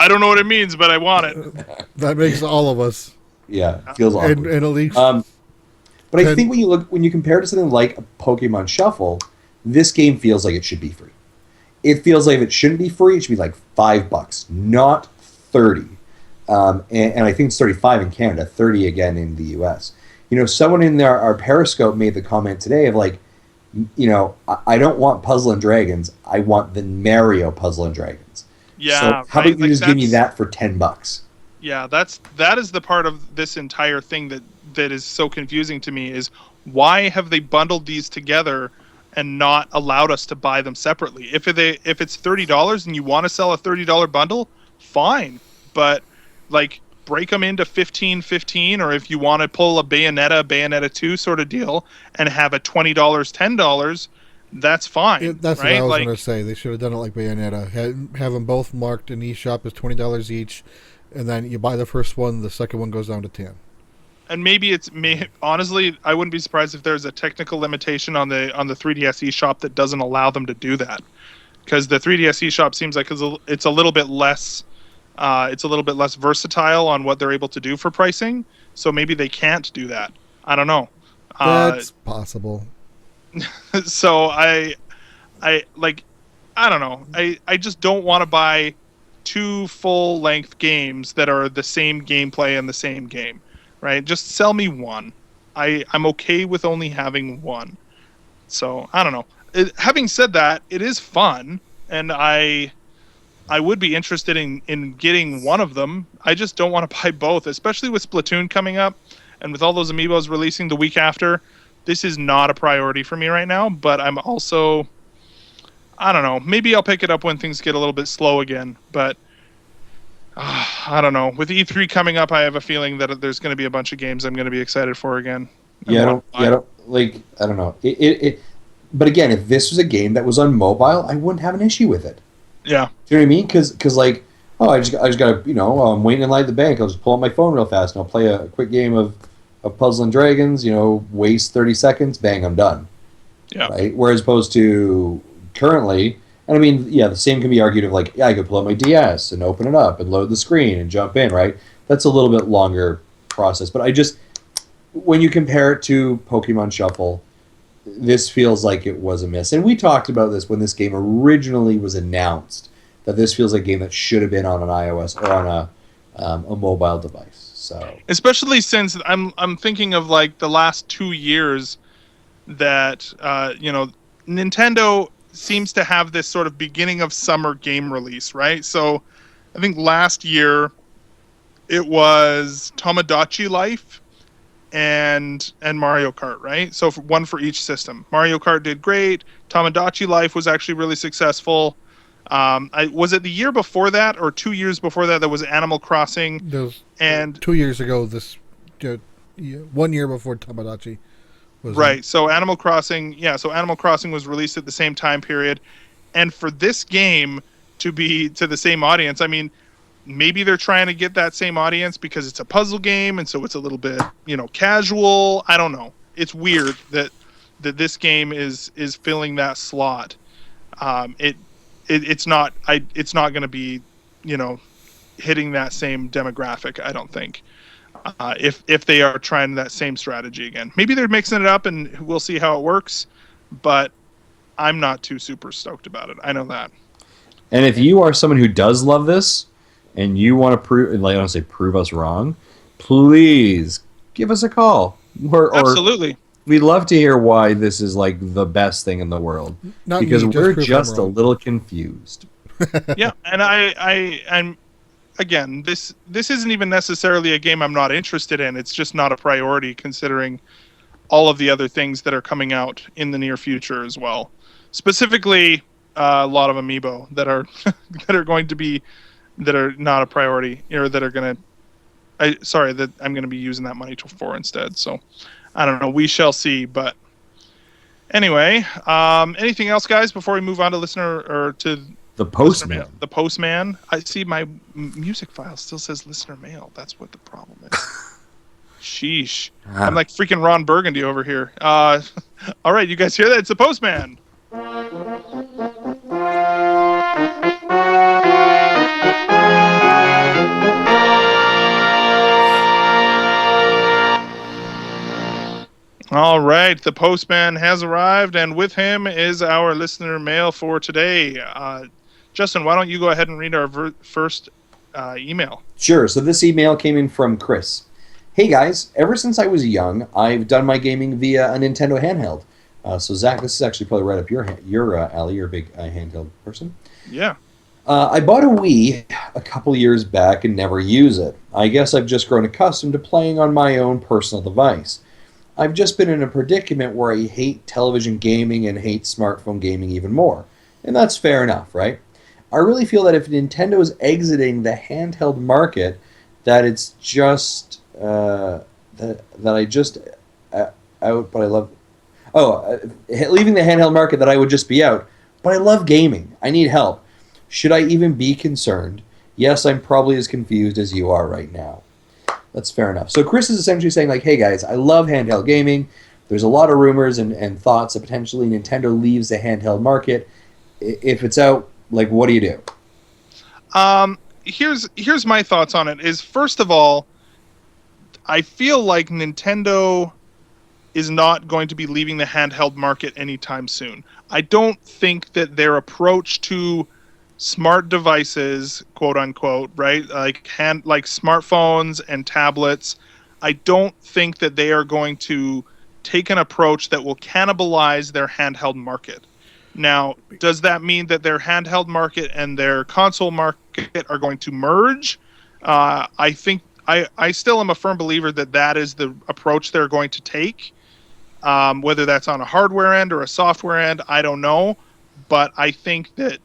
S2: don't know what it means, but I want it.
S3: That makes all of us.
S1: Yeah, it feels awkward.
S3: And at least.
S1: But I think when you compare it to something like Pokemon Shuffle, this game feels like it should be free. It feels like if it shouldn't be free, it should be like $5, not 30. And I think it's 35 in Canada, 30 again in the US. Someone in our Periscope made the comment today of like, I don't want Puzzle and Dragons. I want the Mario Puzzle and Dragons.
S2: Yeah.
S1: So how about you just give me that for $10?
S2: Yeah, that is the part of this entire thing that is so confusing to me, is why have they bundled these together and not allowed us to buy them separately? If it's $30 and you want to sell a $30 bundle, fine, but like break them into 15, or if you want to pull a Bayonetta 2 sort of deal and have a $20, $10, that's fine.
S3: That's
S2: right?
S3: what I was going to say. They should have done it like Bayonetta. Have them both marked in eShop as $20 each, and then you buy the first one, the second one goes down to 10.
S2: And maybe honestly, I wouldn't be surprised if there's a technical limitation on the 3DS eShop that doesn't allow them to do that, because the 3DS eShop seems like it's a little bit less versatile on what they're able to do for pricing. So maybe they can't do that. I don't know.
S3: That's possible.
S2: So I don't know. I just don't want to buy 2 full-length games that are the same gameplay and the same game. Right, just sell me one. I'm okay with only having one. So I don't know. Having said that, it is fun, and I would be interested in getting one of them. I just don't want to buy both, especially with Splatoon coming up, and with all those amiibos releasing the week after. This is not a priority for me right now. But I'm also, I don't know. Maybe I'll pick it up when things get a little bit slow again. But I don't know. With E3 coming up, I have a feeling that there's going to be a bunch of games I'm going to be excited for again.
S1: I don't know. But again, if this was a game that was on mobile, I wouldn't have an issue with it.
S2: Yeah.
S1: Do you know what I mean? Because like, I just got to, I'm waiting in line at the bank. I'll just pull up my phone real fast and I'll play a quick game of Puzzle and Dragons. Waste 30 seconds, bang, I'm done.
S2: Yeah.
S1: Right. Whereas opposed to currently. And I mean, yeah, the same can be argued of like, I could pull up my DS and open it up and load the screen and jump in, right? That's a little bit longer process. But when you compare it to Pokemon Shuffle, this feels like it was a miss. And we talked about this when this game originally was announced, that this feels like a game that should have been on an iOS or on a mobile device. So
S2: especially since I'm thinking of like the last 2 years that, Nintendo seems to have this sort of beginning of summer game release, right? So I think last year it was Tamagotchi Life, and Mario Kart, right? So one for each system. Mario Kart did great. Tamagotchi Life was actually really successful. Was it the year before that or 2 years before that was Animal Crossing?
S3: Those
S2: And
S3: 2 years ago, 1 year before Tamagotchi was
S2: right. So Animal Crossing, so Animal Crossing was released at the same time period. And for this game to be to the same audience, I mean, maybe they're trying to get that same audience because it's a puzzle game and so it's a little bit, casual. I don't know. It's weird that this game is filling that slot. It's not going to be, hitting that same demographic, I don't think. If they are trying that same strategy again. Maybe they're mixing it up and we'll see how it works, but I'm not too super stoked about it. I know that.
S1: And if you are someone who does love this and you want to prove us wrong, please give us a call.
S2: Absolutely.
S1: We'd love to hear why this is like the best thing in the world.
S3: Not
S1: because
S3: me,
S1: we're
S3: prove
S1: just
S3: I'm
S1: a
S3: wrong.
S1: little confused.
S2: Yeah, and I'm again, this isn't even necessarily a game I'm not interested in. It's just not a priority considering all of the other things that are coming out in the near future as well. Specifically, a lot of amiibo that are that are not a priority, or that are that I'm going to be using that money for instead. So I don't know. We shall see. But anyway, anything else, guys, before we move on to listener or to
S1: The Postman.
S2: mail? The Postman. I see my music file still says listener mail. That's what the problem is. Sheesh. I'm like freaking Ron Burgundy over here. All right, you guys hear that? It's the Postman. All right, the Postman has arrived, and with him is our listener mail for today. Justin, why don't you go ahead and read our first email?
S1: Sure. So this email came in from Chris. Hey guys, ever since I was young, I've done my gaming via a Nintendo handheld. So Zach, this is actually probably right up your alley. You're a big handheld person.
S2: Yeah.
S1: I bought a Wii a couple years back and never use it. I guess I've just grown accustomed to playing on my own personal device. I've just been in a predicament where I hate television gaming and hate smartphone gaming even more. And that's fair enough, right? I really feel that if Nintendo is exiting the handheld market, that it's just that I just out, but I love. Leaving the handheld market, that I would just be out. But I love gaming. I need help. Should I even be concerned? Yes, I'm probably as confused as you are right now. That's fair enough. So Chris is essentially saying, like, hey guys, I love handheld gaming. There's a lot of rumors and thoughts that potentially Nintendo leaves the handheld market. If it's out, like, what do you do?
S2: Here's my thoughts on it. Is, first of all, I feel like Nintendo is not going to be leaving the handheld market anytime soon. I don't think that their approach to smart devices, quote unquote, right, like smartphones and tablets, I don't think that they are going to take an approach that will cannibalize their handheld market. Now, does that mean that their handheld market and their console market are going to merge? I think I still am a firm believer that is the approach they're going to take. Whether that's on a hardware end or a software end, I don't know. But I think that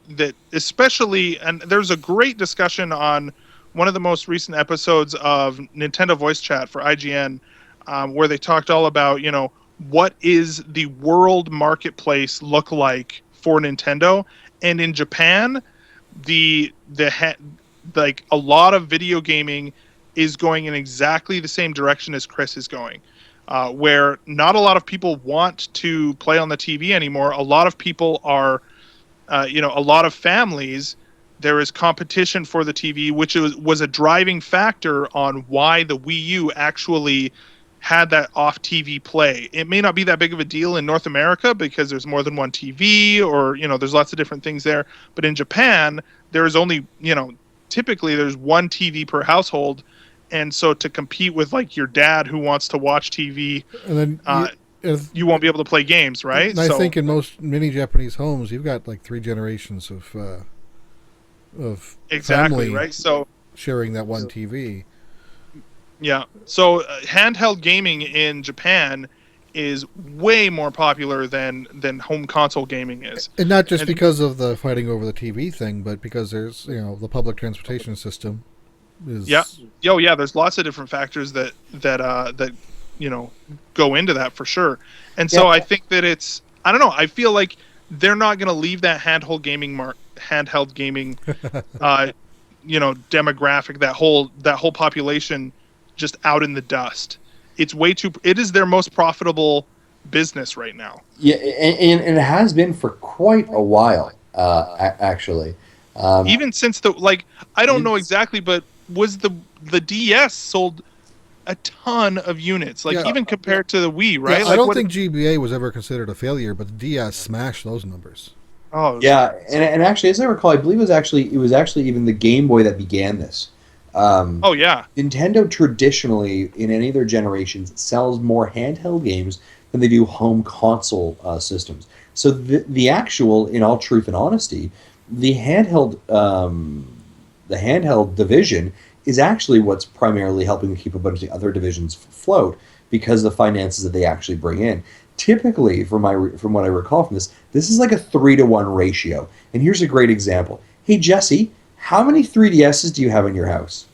S2: especially, and there's a great discussion on one of the most recent episodes of Nintendo Voice Chat for IGN, where they talked all about, what is the world marketplace look like for Nintendo? And in Japan, like a lot of video gaming is going in exactly the same direction as Chris is going. Where not a lot of people want to play on the TV anymore. A lot of people are, a lot of families, there is competition for the TV, which was a driving factor on why the Wii U actually had that off-TV play. It may not be that big of a deal in North America because there's more than one TV or, there's lots of different things there. But in Japan, there is only, typically there's one TV per household. And so to compete with like your dad who wants to watch TV,
S3: and then
S2: you won't be able to play games, right?
S3: And I think in many Japanese homes, you've got like 3 generations of
S2: exactly
S3: family
S2: right. So
S3: sharing that one TV.
S2: Yeah. So handheld gaming in Japan is way more popular than home console gaming is.
S3: And not just
S2: And-
S3: because of the fighting over the TV thing, but because there's the public transportation system is
S2: Yeah. Oh yeah, there's lots of different factors that go into that for sure. And so
S1: Yeah.
S2: I think that I don't know, I feel like they're not going to leave that handheld gaming demographic, that whole population just out in the dust. It is their most profitable business right now.
S1: Yeah, and it has been for quite a while, actually.
S2: Even since I don't know exactly, but was the DS sold a ton of units,
S3: Yeah.
S2: even compared to the Wii, right?
S3: Yeah, I don't think GBA was ever considered a failure, but the DS smashed those numbers.
S2: Oh
S1: Yeah, and actually, as I recall, I believe it was actually even the Game Boy that began this.
S2: oh yeah,
S1: Nintendo traditionally, in any of their generations, sells more handheld games than they do home console systems. So the actual, in all truth and honesty, the handheld division is actually what's primarily helping to keep a bunch of the other divisions afloat because of the finances that they actually bring in. Typically, from what I recall from this is like a 3-to-1 ratio. And here's a great example. Hey Jesse, how many 3DSs do you have in your house?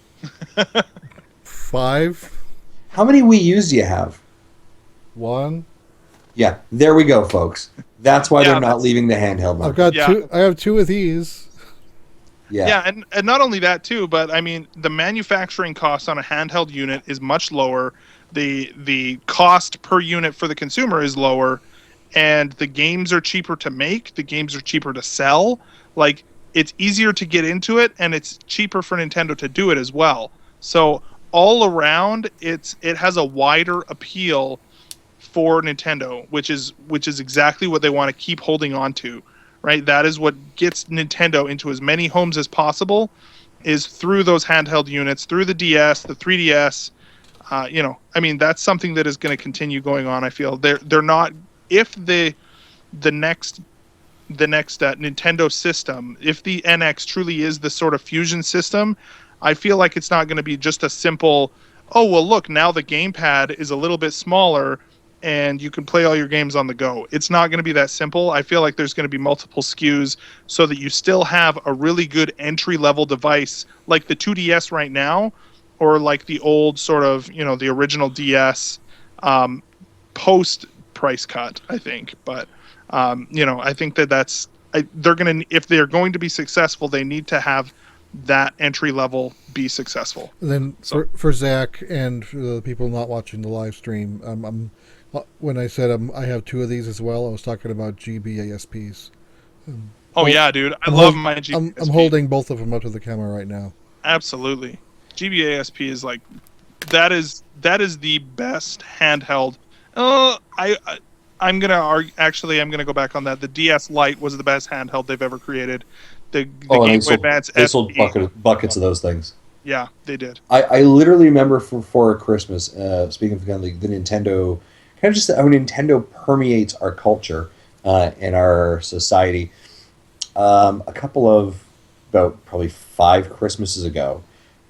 S3: 5,
S1: How many Wii U's do you have?
S3: 1.
S1: Yeah, there we go, folks. That's why
S2: Yeah,
S1: they're not
S2: that's-
S1: leaving the handheld market.
S3: I've got
S2: Yeah.
S3: 2. I have 2 of these.
S2: yeah, and not only that too, but I mean the manufacturing cost on a handheld unit is much lower. The cost per unit for the consumer is lower, and the games are cheaper to make. The games are cheaper to sell. Like, it's easier to get into it, and it's cheaper for Nintendo to do it as well. So all around, it has a wider appeal for Nintendo, which is exactly what they want to keep holding on to, right? That is what gets Nintendo into as many homes as possible, is through those handheld units, through the DS, the 3DS. I mean, that's something that is going to continue going on. I feel they're not, if the next Nintendo system, if the NX truly is the sort of fusion system, I feel like it's not going to be just a simple, oh well, look, now the gamepad is a little bit smaller and you can play all your games on the go. It's not going to be that simple. I feel like there's going to be multiple SKUs so that you still have a really good entry level device like the 2DS right now, or like the old sort of, the original DS post price cut, I think. But I think they're going to, if they're going to be successful, they need to have that entry level be successful.
S3: And then
S2: So-
S3: for Zach and for the people not watching the live stream, when I said I have 2 of these as well, I was talking about GBASPs.
S2: Oh yeah, dude, I
S3: I'm
S2: love
S3: hold-
S2: my GBASP.
S3: I'm holding both of them up to the camera right now.
S2: Absolutely. GBASP is like, that is the best handheld. I'm gonna argue. Actually, I'm gonna go back on that. The DS Lite was the best handheld they've ever created. The
S1: and
S2: Game Boy Advance
S1: they sold
S2: SP.
S1: buckets of those things.
S2: Yeah, they did.
S1: I literally remember for Christmas, speaking of kind of like the Nintendo, kind of just how Nintendo permeates our culture and our society. A couple of, about probably 5 Christmases ago,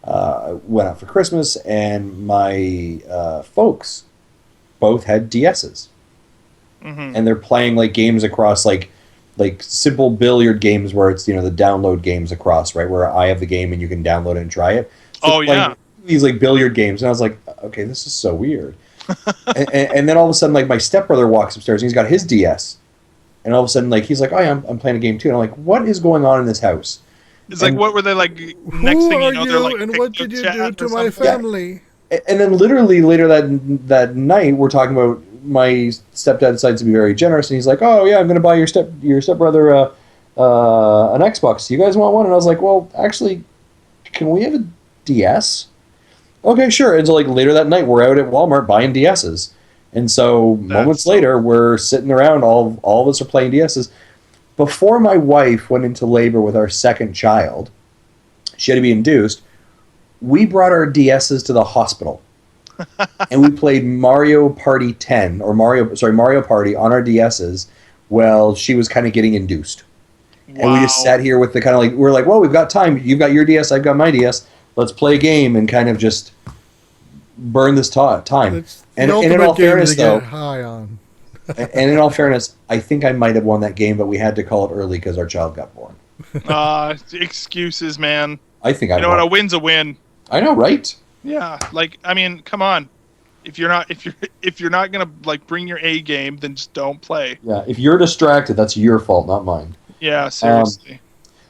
S1: I went out for Christmas, and my folks both had DSs.
S2: Hmm.
S1: And they're playing like games across like simple billiard games where it's the download games across, right, where I have the game and you can download it and try it. So
S2: Oh,
S1: playing
S2: yeah.
S1: these like billiard games, and I was like, okay, this is so weird. and then all of a sudden, like, my stepbrother walks upstairs and he's got his DS, and all of a sudden, like, he's like, oh yeah, I'm playing a game too, and I'm like, what is going on in this house?
S2: It's like,
S1: And-
S2: what were they like? Next
S3: Who
S2: thing
S3: are
S2: you know, they're like,
S3: and what did you do to my family?
S1: And then literally later that night, we're talking about my stepdad decides to be very generous, and he's like, "Oh yeah, I'm going to buy your stepbrother an Xbox. Do you guys want one?" And I was like, "Well, actually, can we have a DS?" Okay, sure. And so like later that night, we're out at Walmart buying DSs, and so moments
S2: so-
S1: later, we're sitting around. All of us are playing DSs. Before my wife went into labor with our second child, she had to be induced. We brought our DSs to the hospital, and we played Mario Party 10 or Mario Party on our DSs while she was kind of getting induced. And we just sat here with the kind of like, we're like, well, we've got time. You've got your DS, I've got my DS. Let's play a game and kind of just burn this time.
S3: It's
S1: And
S3: the
S1: in
S3: ultimate
S1: all
S3: game
S1: fairness,
S3: to
S1: though,
S3: get high on.
S1: and in all fairness, I think I might have won that game, but we had to call it early because our child got born.
S2: Excuses, man.
S1: I think I
S2: You know
S1: won.
S2: what? A win's a win.
S1: I know, right?
S2: Yeah, like I mean, come on. If you're not gonna like bring your A game, then just don't play.
S1: Yeah. If you're distracted, that's your fault, not mine.
S2: Yeah, seriously.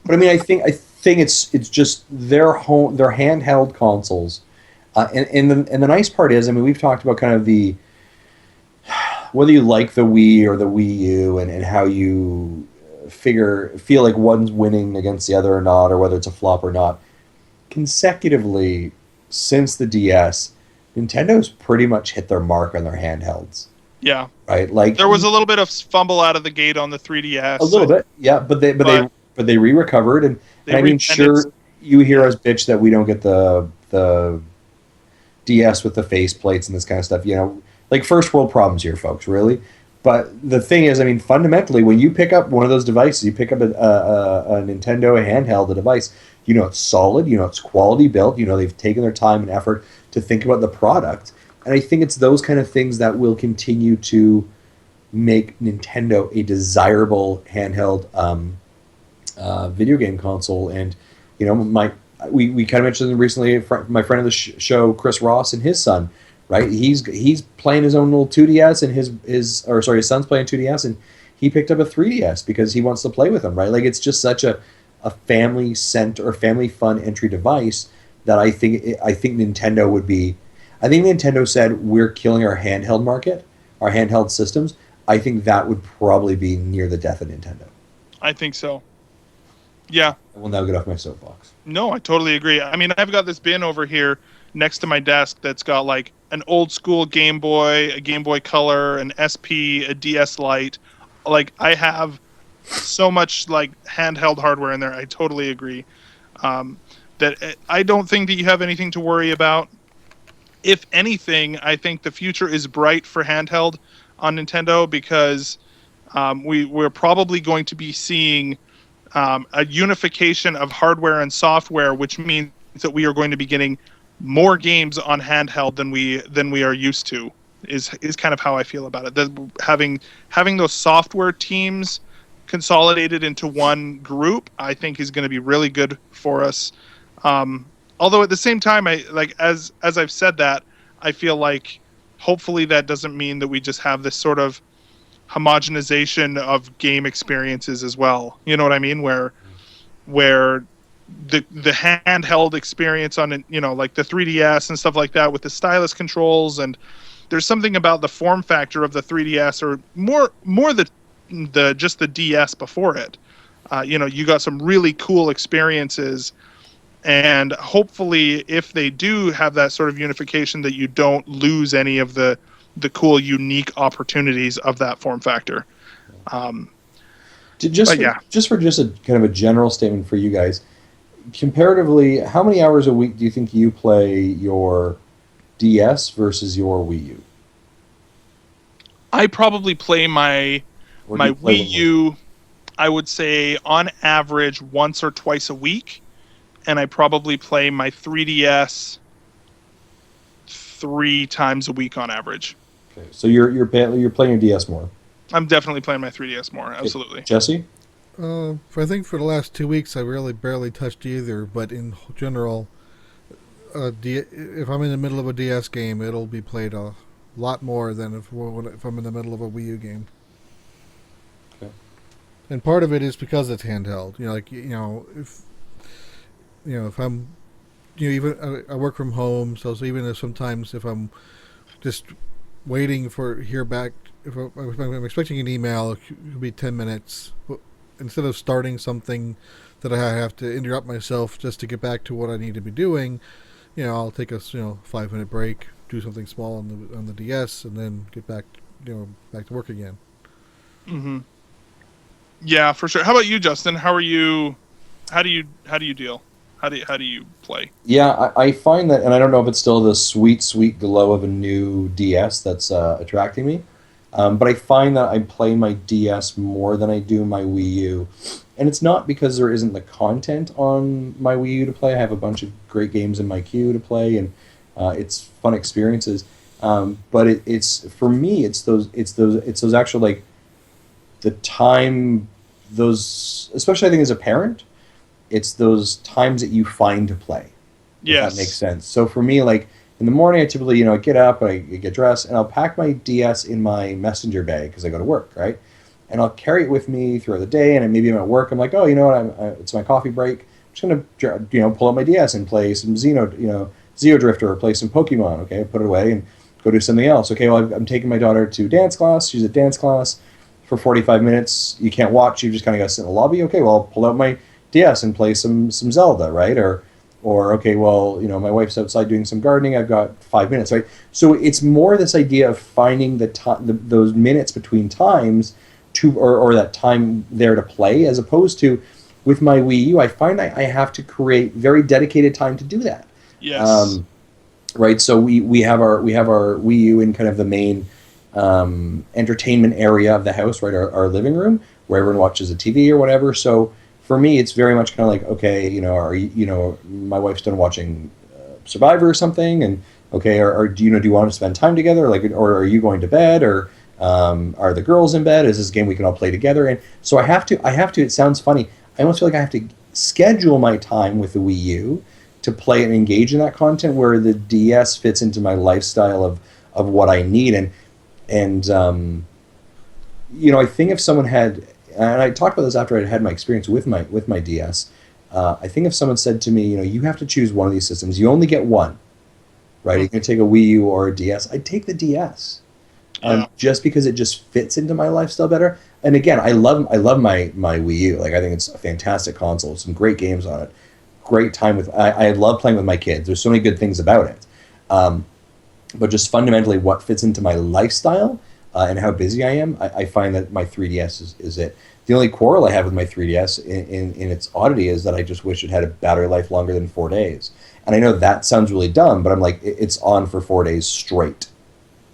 S1: But I mean, I think it's just their handheld consoles, and the nice part is, I mean, we've talked about kind of the whether you like the Wii or the Wii U and how you feel like one's winning against the other or not, or whether it's a flop or not. Consecutively, since the DS, Nintendo's pretty much hit their mark on their handhelds.
S2: Yeah.
S1: Right? Like
S2: There was a little bit of fumble out of the gate on the 3DS.
S1: a little bit, yeah, but they re-recovered, and I mean, sure, you hear us bitch that we don't get the DS with the face plates and this kind of stuff. You know, like first world problems here, folks. Really, but the thing is, I mean, fundamentally, when you pick up one of those devices, you pick up a Nintendo handheld, a device. You know it's solid. You know it's quality built. You know they've taken their time and effort to think about the product, and I think it's those kind of things that will continue to make Nintendo a desirable handheld video game console. And you know, we kind of mentioned recently my friend of the show, Chris Ross, and his son, right? He's playing his own little 2DS, and his son's playing 2DS, and he picked up a 3DS because he wants to play with them, right? Like it's just such a family family fun entry device that I think Nintendo would be. I think Nintendo said we're killing our handheld market, our handheld systems. I think that would probably be near the death of Nintendo.
S2: I think so. Yeah.
S1: I will now get off my soapbox.
S2: No, I totally agree. I mean, I've got this bin over here next to my desk that's got like an old school Game Boy, a Game Boy Color, an SP, a DS Lite. Like I have so much like handheld hardware in there. I totally agree. That I don't think that you have anything to worry about. If anything, I think the future is bright for handheld on Nintendo because we're probably going to be seeing a unification of hardware and software, which means that we are going to be getting more games on handheld than we are used to. Is kind of how I feel about it. That having those software teams consolidated into one group, I think is going to be really good for us. Although at the same time, I like as I've said that, I feel like hopefully that doesn't mean that we just have this sort of homogenization of game experiences as well. You know what I mean? Where the handheld experience on, you know, like the 3DS and stuff like that with the stylus controls, and there's something about the form factor of the 3DS or more the just the DS before it. You know, you got some really cool experiences. And hopefully, if they do have that sort of unification, that you don't lose any of the cool, unique opportunities of that form factor.
S1: Just for a kind of a general statement for you guys, comparatively, how many hours a week do you think you play your DS versus your Wii U?
S2: I probably play my Wii U, I would say, on average, once or twice a week. And I probably play my 3DS 3 times a week on average.
S1: Okay, so you're playing your DS more.
S2: I'm definitely playing my 3DS more. Absolutely.
S1: Jesse?
S3: I think for the last 2 weeks I really barely touched either. But in general, if I'm in the middle of a DS game, it'll be played a lot more than if I'm in the middle of a Wii U game.
S1: Okay.
S3: And part of it is because it's handheld. If I'm, even I work from home, so even if sometimes if I'm just waiting for hear back, if I'm expecting an email, it could be 10 minutes. Instead of starting something that I have to interrupt myself just to get back to what I need to be doing, I'll take a 5-minute break, do something small on the DS, and then get back back to work again.
S2: Mm-hmm. Yeah, for sure. How about you, Justin? How are you? How do you deal? How do you play?
S1: Yeah, I find that, and I don't know if it's still the sweet, sweet glow of a new DS that's attracting me, but I find that I play my DS more than I do my Wii U. And it's not because there isn't the content on my Wii U to play. I have a bunch of great games in my queue to play, and It's fun experiences. But it's for me, it's those actual like the time, those, especially I think as a parent, it's those times that you find to play.
S2: Yes.
S1: If that makes sense. So for me, like in the morning, I typically, I get up, I get dressed, and I'll pack my DS in my messenger bag because I go to work, right? And I'll carry it with me throughout the day. And maybe I'm at work, I'm like, oh, you know what? It's my coffee break. I'm just gonna, pull up my DS and play some Zeo Drifter or play some Pokemon. Okay, put it away and go do something else. Okay, well, I'm taking my daughter to dance class. She's at dance class for 45 minutes. You can't watch. You just kind of got to sit in the lobby. Okay, well, I'll pull out my DS and play some Zelda, right? Or okay, well, my wife's outside doing some gardening. I've got 5 minutes, right? So it's more this idea of finding those minutes between times or that time there to play, as opposed to with my Wii U, I find I have to create very dedicated time to do that.
S2: Yes.
S1: Right. So we have our Wii U in kind of the main entertainment area of the house, right? Our living room where everyone watches the TV or whatever. So for me, it's very much kind of like, okay, my wife's done watching Survivor or something, and okay, or do you want to spend time together, like, or are you going to bed, or are the girls in bed? Is this a game we can all play together? And so I have to. It sounds funny. I almost feel like I have to schedule my time with the Wii U to play and engage in that content, where the DS fits into my lifestyle of what I need. And I think if someone had, and I talked about this after I had my experience with my DS, I think if someone said to me, you have to choose one of these systems, you only get one, right? You can take a Wii U or a DS. I'd take the DS, just because it just fits into my lifestyle better. And again, I love my Wii U. Like, I think it's a fantastic console. Some great games on it. Great time with. I love playing with my kids. There's so many good things about it. But just fundamentally, what fits into my lifestyle and how busy I am, I find that my 3DS is it. The only quarrel I have with my 3DS in its oddity is that I just wish it had a battery life longer than 4 days. And I know that sounds really dumb, but I'm like, it's on for 4 days straight,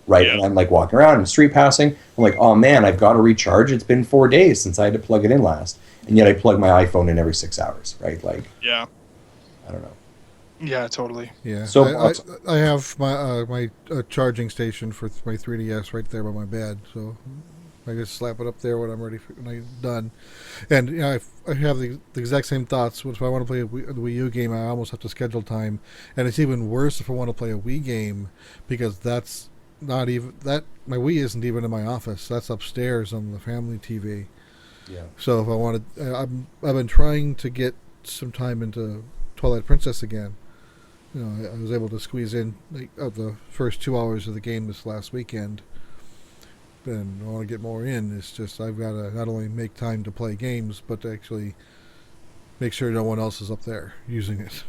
S1: right? Yeah. And I'm like walking around and street passing. I'm like, oh man, I've got to recharge. It's been 4 days since I had to plug it in last. And yet I plug my iPhone in every 6 hours, right? Like,
S2: yeah.
S1: I don't know.
S2: Yeah, totally.
S3: Yeah. So I have my charging station for my 3DS right there by my bed, so I just slap it up there when I'm ready when I'm done. And I have the exact same thoughts. If I want to play the Wii U game, I almost have to schedule time, and it's even worse if I want to play a Wii game, because that's not even that my Wii isn't even in my office. That's upstairs on the family TV.
S1: Yeah.
S3: So if I wanted, I've been trying to get some time into Twilight Princess again. I was able to squeeze in the first 2 hours of the game this last weekend. And I want to get more in. It's just I've got to not only make time to play games, but to actually make sure no one else is up there using it.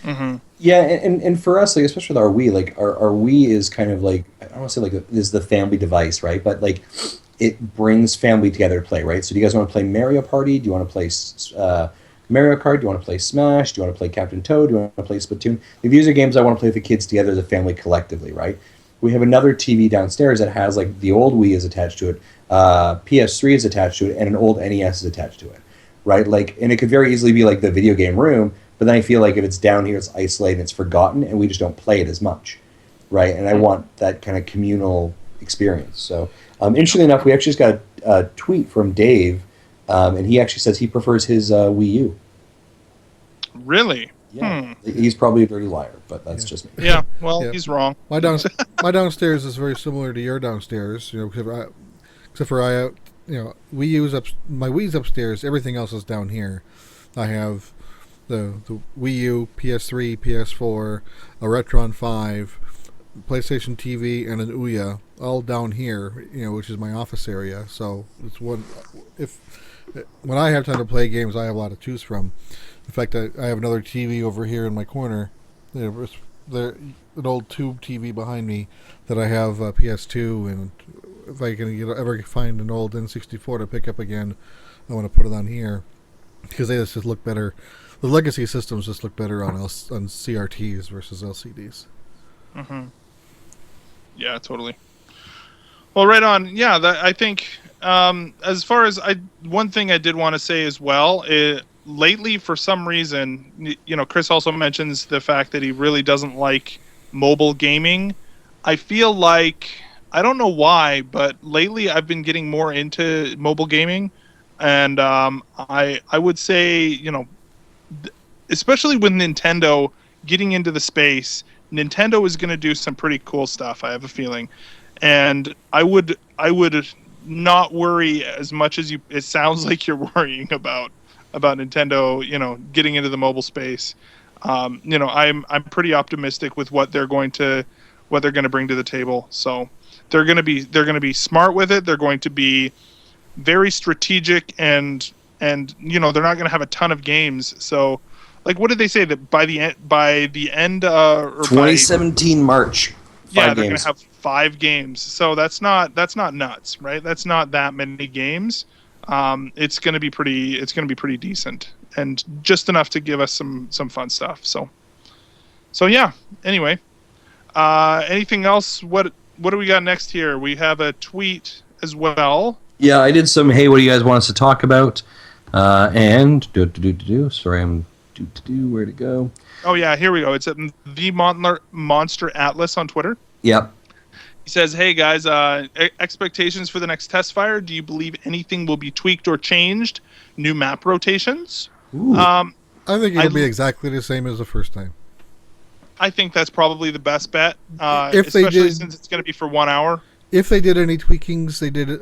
S2: Mm-hmm.
S1: Yeah, and for us, like, especially with our Wii, like our Wii is kind of like, I don't want to say like is the family device, right? But like it brings family together to play, right? So do you guys want to play Mario Party? Do you want to play Mario Kart? Do you want to play Smash? Do you want to play Captain Toad? Do you want to play Splatoon? These are games I want to play with the kids together as a family collectively, right? We have another TV downstairs that has like the old Wii is attached to it, PS3 is attached to it, and an old NES is attached to it, right? Like, and it could very easily be like the video game room, but then I feel like if it's down here, it's isolated, and it's forgotten, and we just don't play it as much, right? And I want that kind of communal experience. So, interestingly enough, we actually just got a tweet from Dave, and he actually says he prefers his Wii U.
S2: Really?
S3: Yeah.
S1: He's probably a dirty liar, but that's just me.
S2: Yeah, well, he's wrong.
S3: My downstairs is very similar to your downstairs, except for Wii U's my Wii's upstairs, everything else is down here. I have the Wii U, PS3, PS4, a Retron 5, PlayStation TV, and an Ouya, all down here, which is my office area. So it's when I have time to play games, I have a lot to choose from. In fact, I have another TV over here in my corner. There's an old tube TV behind me that I have PS2, and if I can ever find an old N64 to pick up again, I want to put it on here because they just look better. The legacy systems just look better on CRTs versus LCDs.
S2: Mm-hmm. Yeah, totally. Well, right on. Yeah, I think as far as one thing I did want to say as well lately, for some reason, Chris also mentions the fact that he really doesn't like mobile gaming. I feel like, I don't know why, but lately I've been getting more into mobile gaming, and I would say, especially with Nintendo getting into the space, Nintendo is going to do some pretty cool stuff, I have a feeling. And I would not worry as much as it sounds like you're worrying about Nintendo, getting into the mobile space. I'm pretty optimistic with what they're going to bring to the table. So they're going to be smart with it. They're going to be very strategic, and they're not going to have a ton of games. So, like, what did they say that by the end or
S1: 2017 March?
S2: They're going to have 5 games. So that's not nuts, right? That's not that many games. It's going to be pretty decent, and just enough to give us some fun stuff. So yeah. Anyway, anything else? What do we got next here? We have a tweet as well.
S1: Yeah, I did some. Hey, what do you guys want us to talk about? And sorry, where'd it go?
S2: Oh yeah, here we go. It's at the Monster Atlas on Twitter.
S1: Yep.
S2: He says, "Hey guys, expectations for the next test fire. Do you believe anything will be tweaked or changed? New map rotations?"
S3: I think it'll be exactly the same as the first time.
S2: I think that's probably the best bet,
S3: especially
S2: since it's going to be for 1 hour.
S3: If they did any tweakings, they did it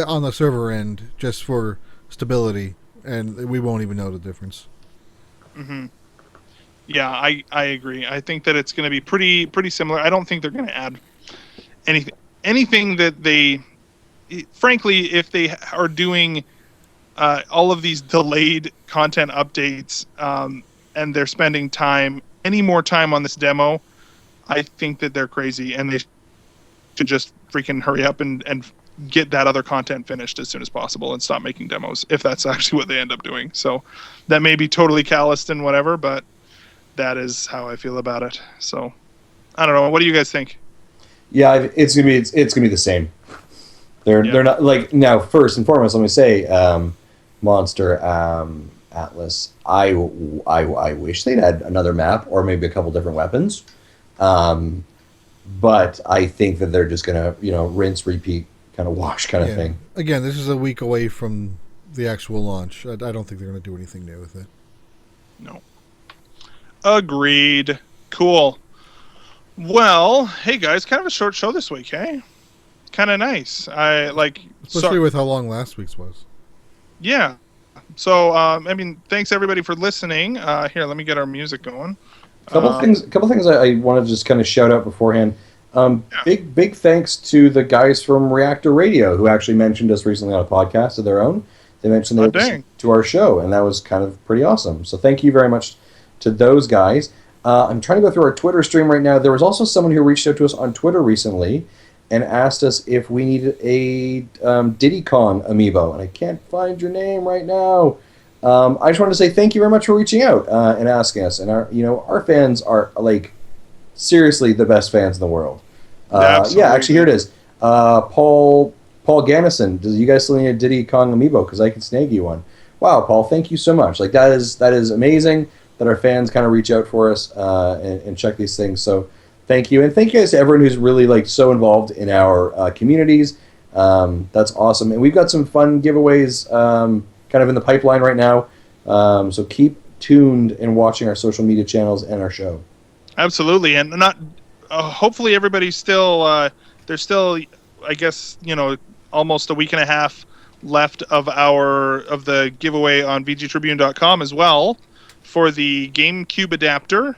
S3: on the server end just for stability, and we won't even know the difference.
S2: Mm-hmm. Yeah, I agree. I think that it's going to be pretty similar. I don't think they're going to add anything that they, frankly, if they are doing all of these delayed content updates, and they're spending any more time on this demo, I think that they're crazy, and they should just freaking hurry up and get that other content finished as soon as possible and stop making demos, if that's actually what they end up doing. So that may be totally calloused and whatever, but that is how I feel about it. So I don't know. What do you guys think?
S6: Yeah, it's gonna be the same. They're not like, now. First and foremost, let me say, Monster Atlas. I wish they'd add another map or maybe a couple different weapons. But I think that they're just gonna rinse, repeat, kind of wash kind of thing.
S3: Again, this is a week away from the actual launch. I don't think they're gonna do anything new with it.
S2: No. Agreed. Cool. Well, hey guys, kind of a short show this week, hey? Kind of nice.
S3: Especially with how long last week's was.
S2: Yeah. So, thanks everybody for listening. Here, let me get our music going.
S6: Couple things I want to just kind of shout out beforehand. Big thanks to the guys from Reactor Radio who actually mentioned us recently on a podcast of their own. They mentioned they listened to our show, and that was kind of pretty awesome. So thank you very much to those guys. I'm trying to go through our Twitter stream right now. There was also someone who reached out to us on Twitter recently and asked us if we needed a Diddy Kong amiibo, and I can't find your name right now. I just wanted to say thank you very much for reaching out and asking us. And our fans are like seriously the best fans in the world. Yeah, actually here it is. Paul Gannison, do you guys still need a Diddy Kong amiibo? Because I can snag you one. Wow, Paul, thank you so much. Like that is amazing that our fans kind of reach out for us and check these things. So thank you, and thank you guys to everyone who's really like so involved in our communities. That's awesome, and we've got some fun giveaways kind of in the pipeline right now. So keep tuned and watching our social media channels and our show.
S2: Absolutely, and hopefully everybody's still there's still, I guess, almost a week and a half left of the giveaway on VGTribune.com as well for the GameCube adapter.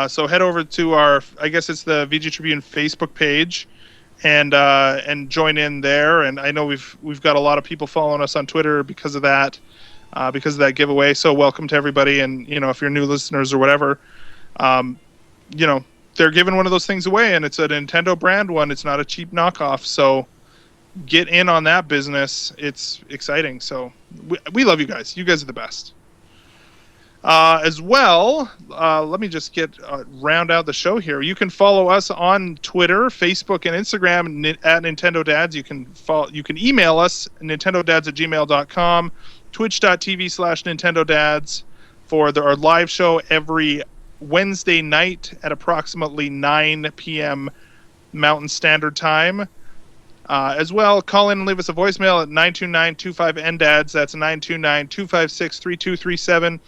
S2: So head over to our, I guess it's the VG Tribune Facebook page, and join in there. And I know we've got a lot of people following us on Twitter because of that giveaway. So welcome to everybody. And if you're new listeners or whatever, they're giving one of those things away, and it's a Nintendo brand one. It's not a cheap knockoff. So get in on that business. It's exciting. So we love you guys. You guys are the best. As well, let me just round out the show here. You can follow us on Twitter, Facebook, and Instagram at Nintendo Dads. You can email us nintendodads@gmail.com, twitch.tv/Nintendo Dads for our live show every Wednesday night at approximately 9 p.m. Mountain Standard Time. As well, call in and leave us a voicemail at 929-25-NDADS. That's 929-256-3237.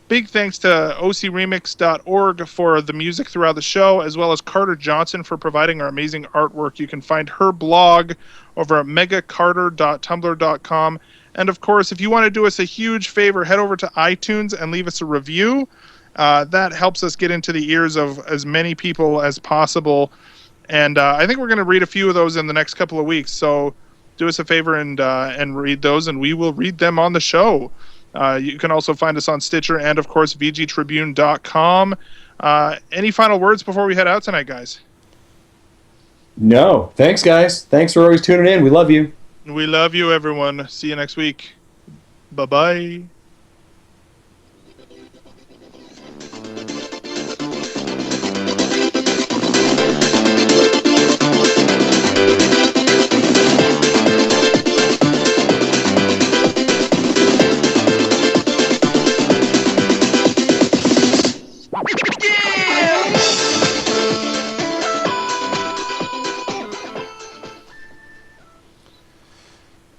S2: Big thanks to ocremix.org for the music throughout the show, as well as Carter Johnson for providing our amazing artwork. You can find her blog over at megacarter.tumblr.com. And of course, if you want to do us a huge favor, head over to iTunes and leave us a review. That helps us get into the ears of as many people as possible. And I think we're going to read a few of those in the next couple of weeks. So do us a favor and read those, and we will read them on the show. You can also find us on Stitcher and, of course, VGTribune.com. Any final words before we head out tonight, guys?
S6: No. Thanks, guys. Thanks for always tuning in. We love you.
S2: We love you, everyone. See you next week. Bye-bye.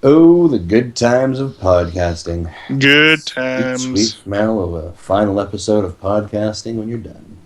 S6: Oh, the good times of podcasting.
S2: Good times.
S6: Sweet smell of a final episode of podcasting when you're done.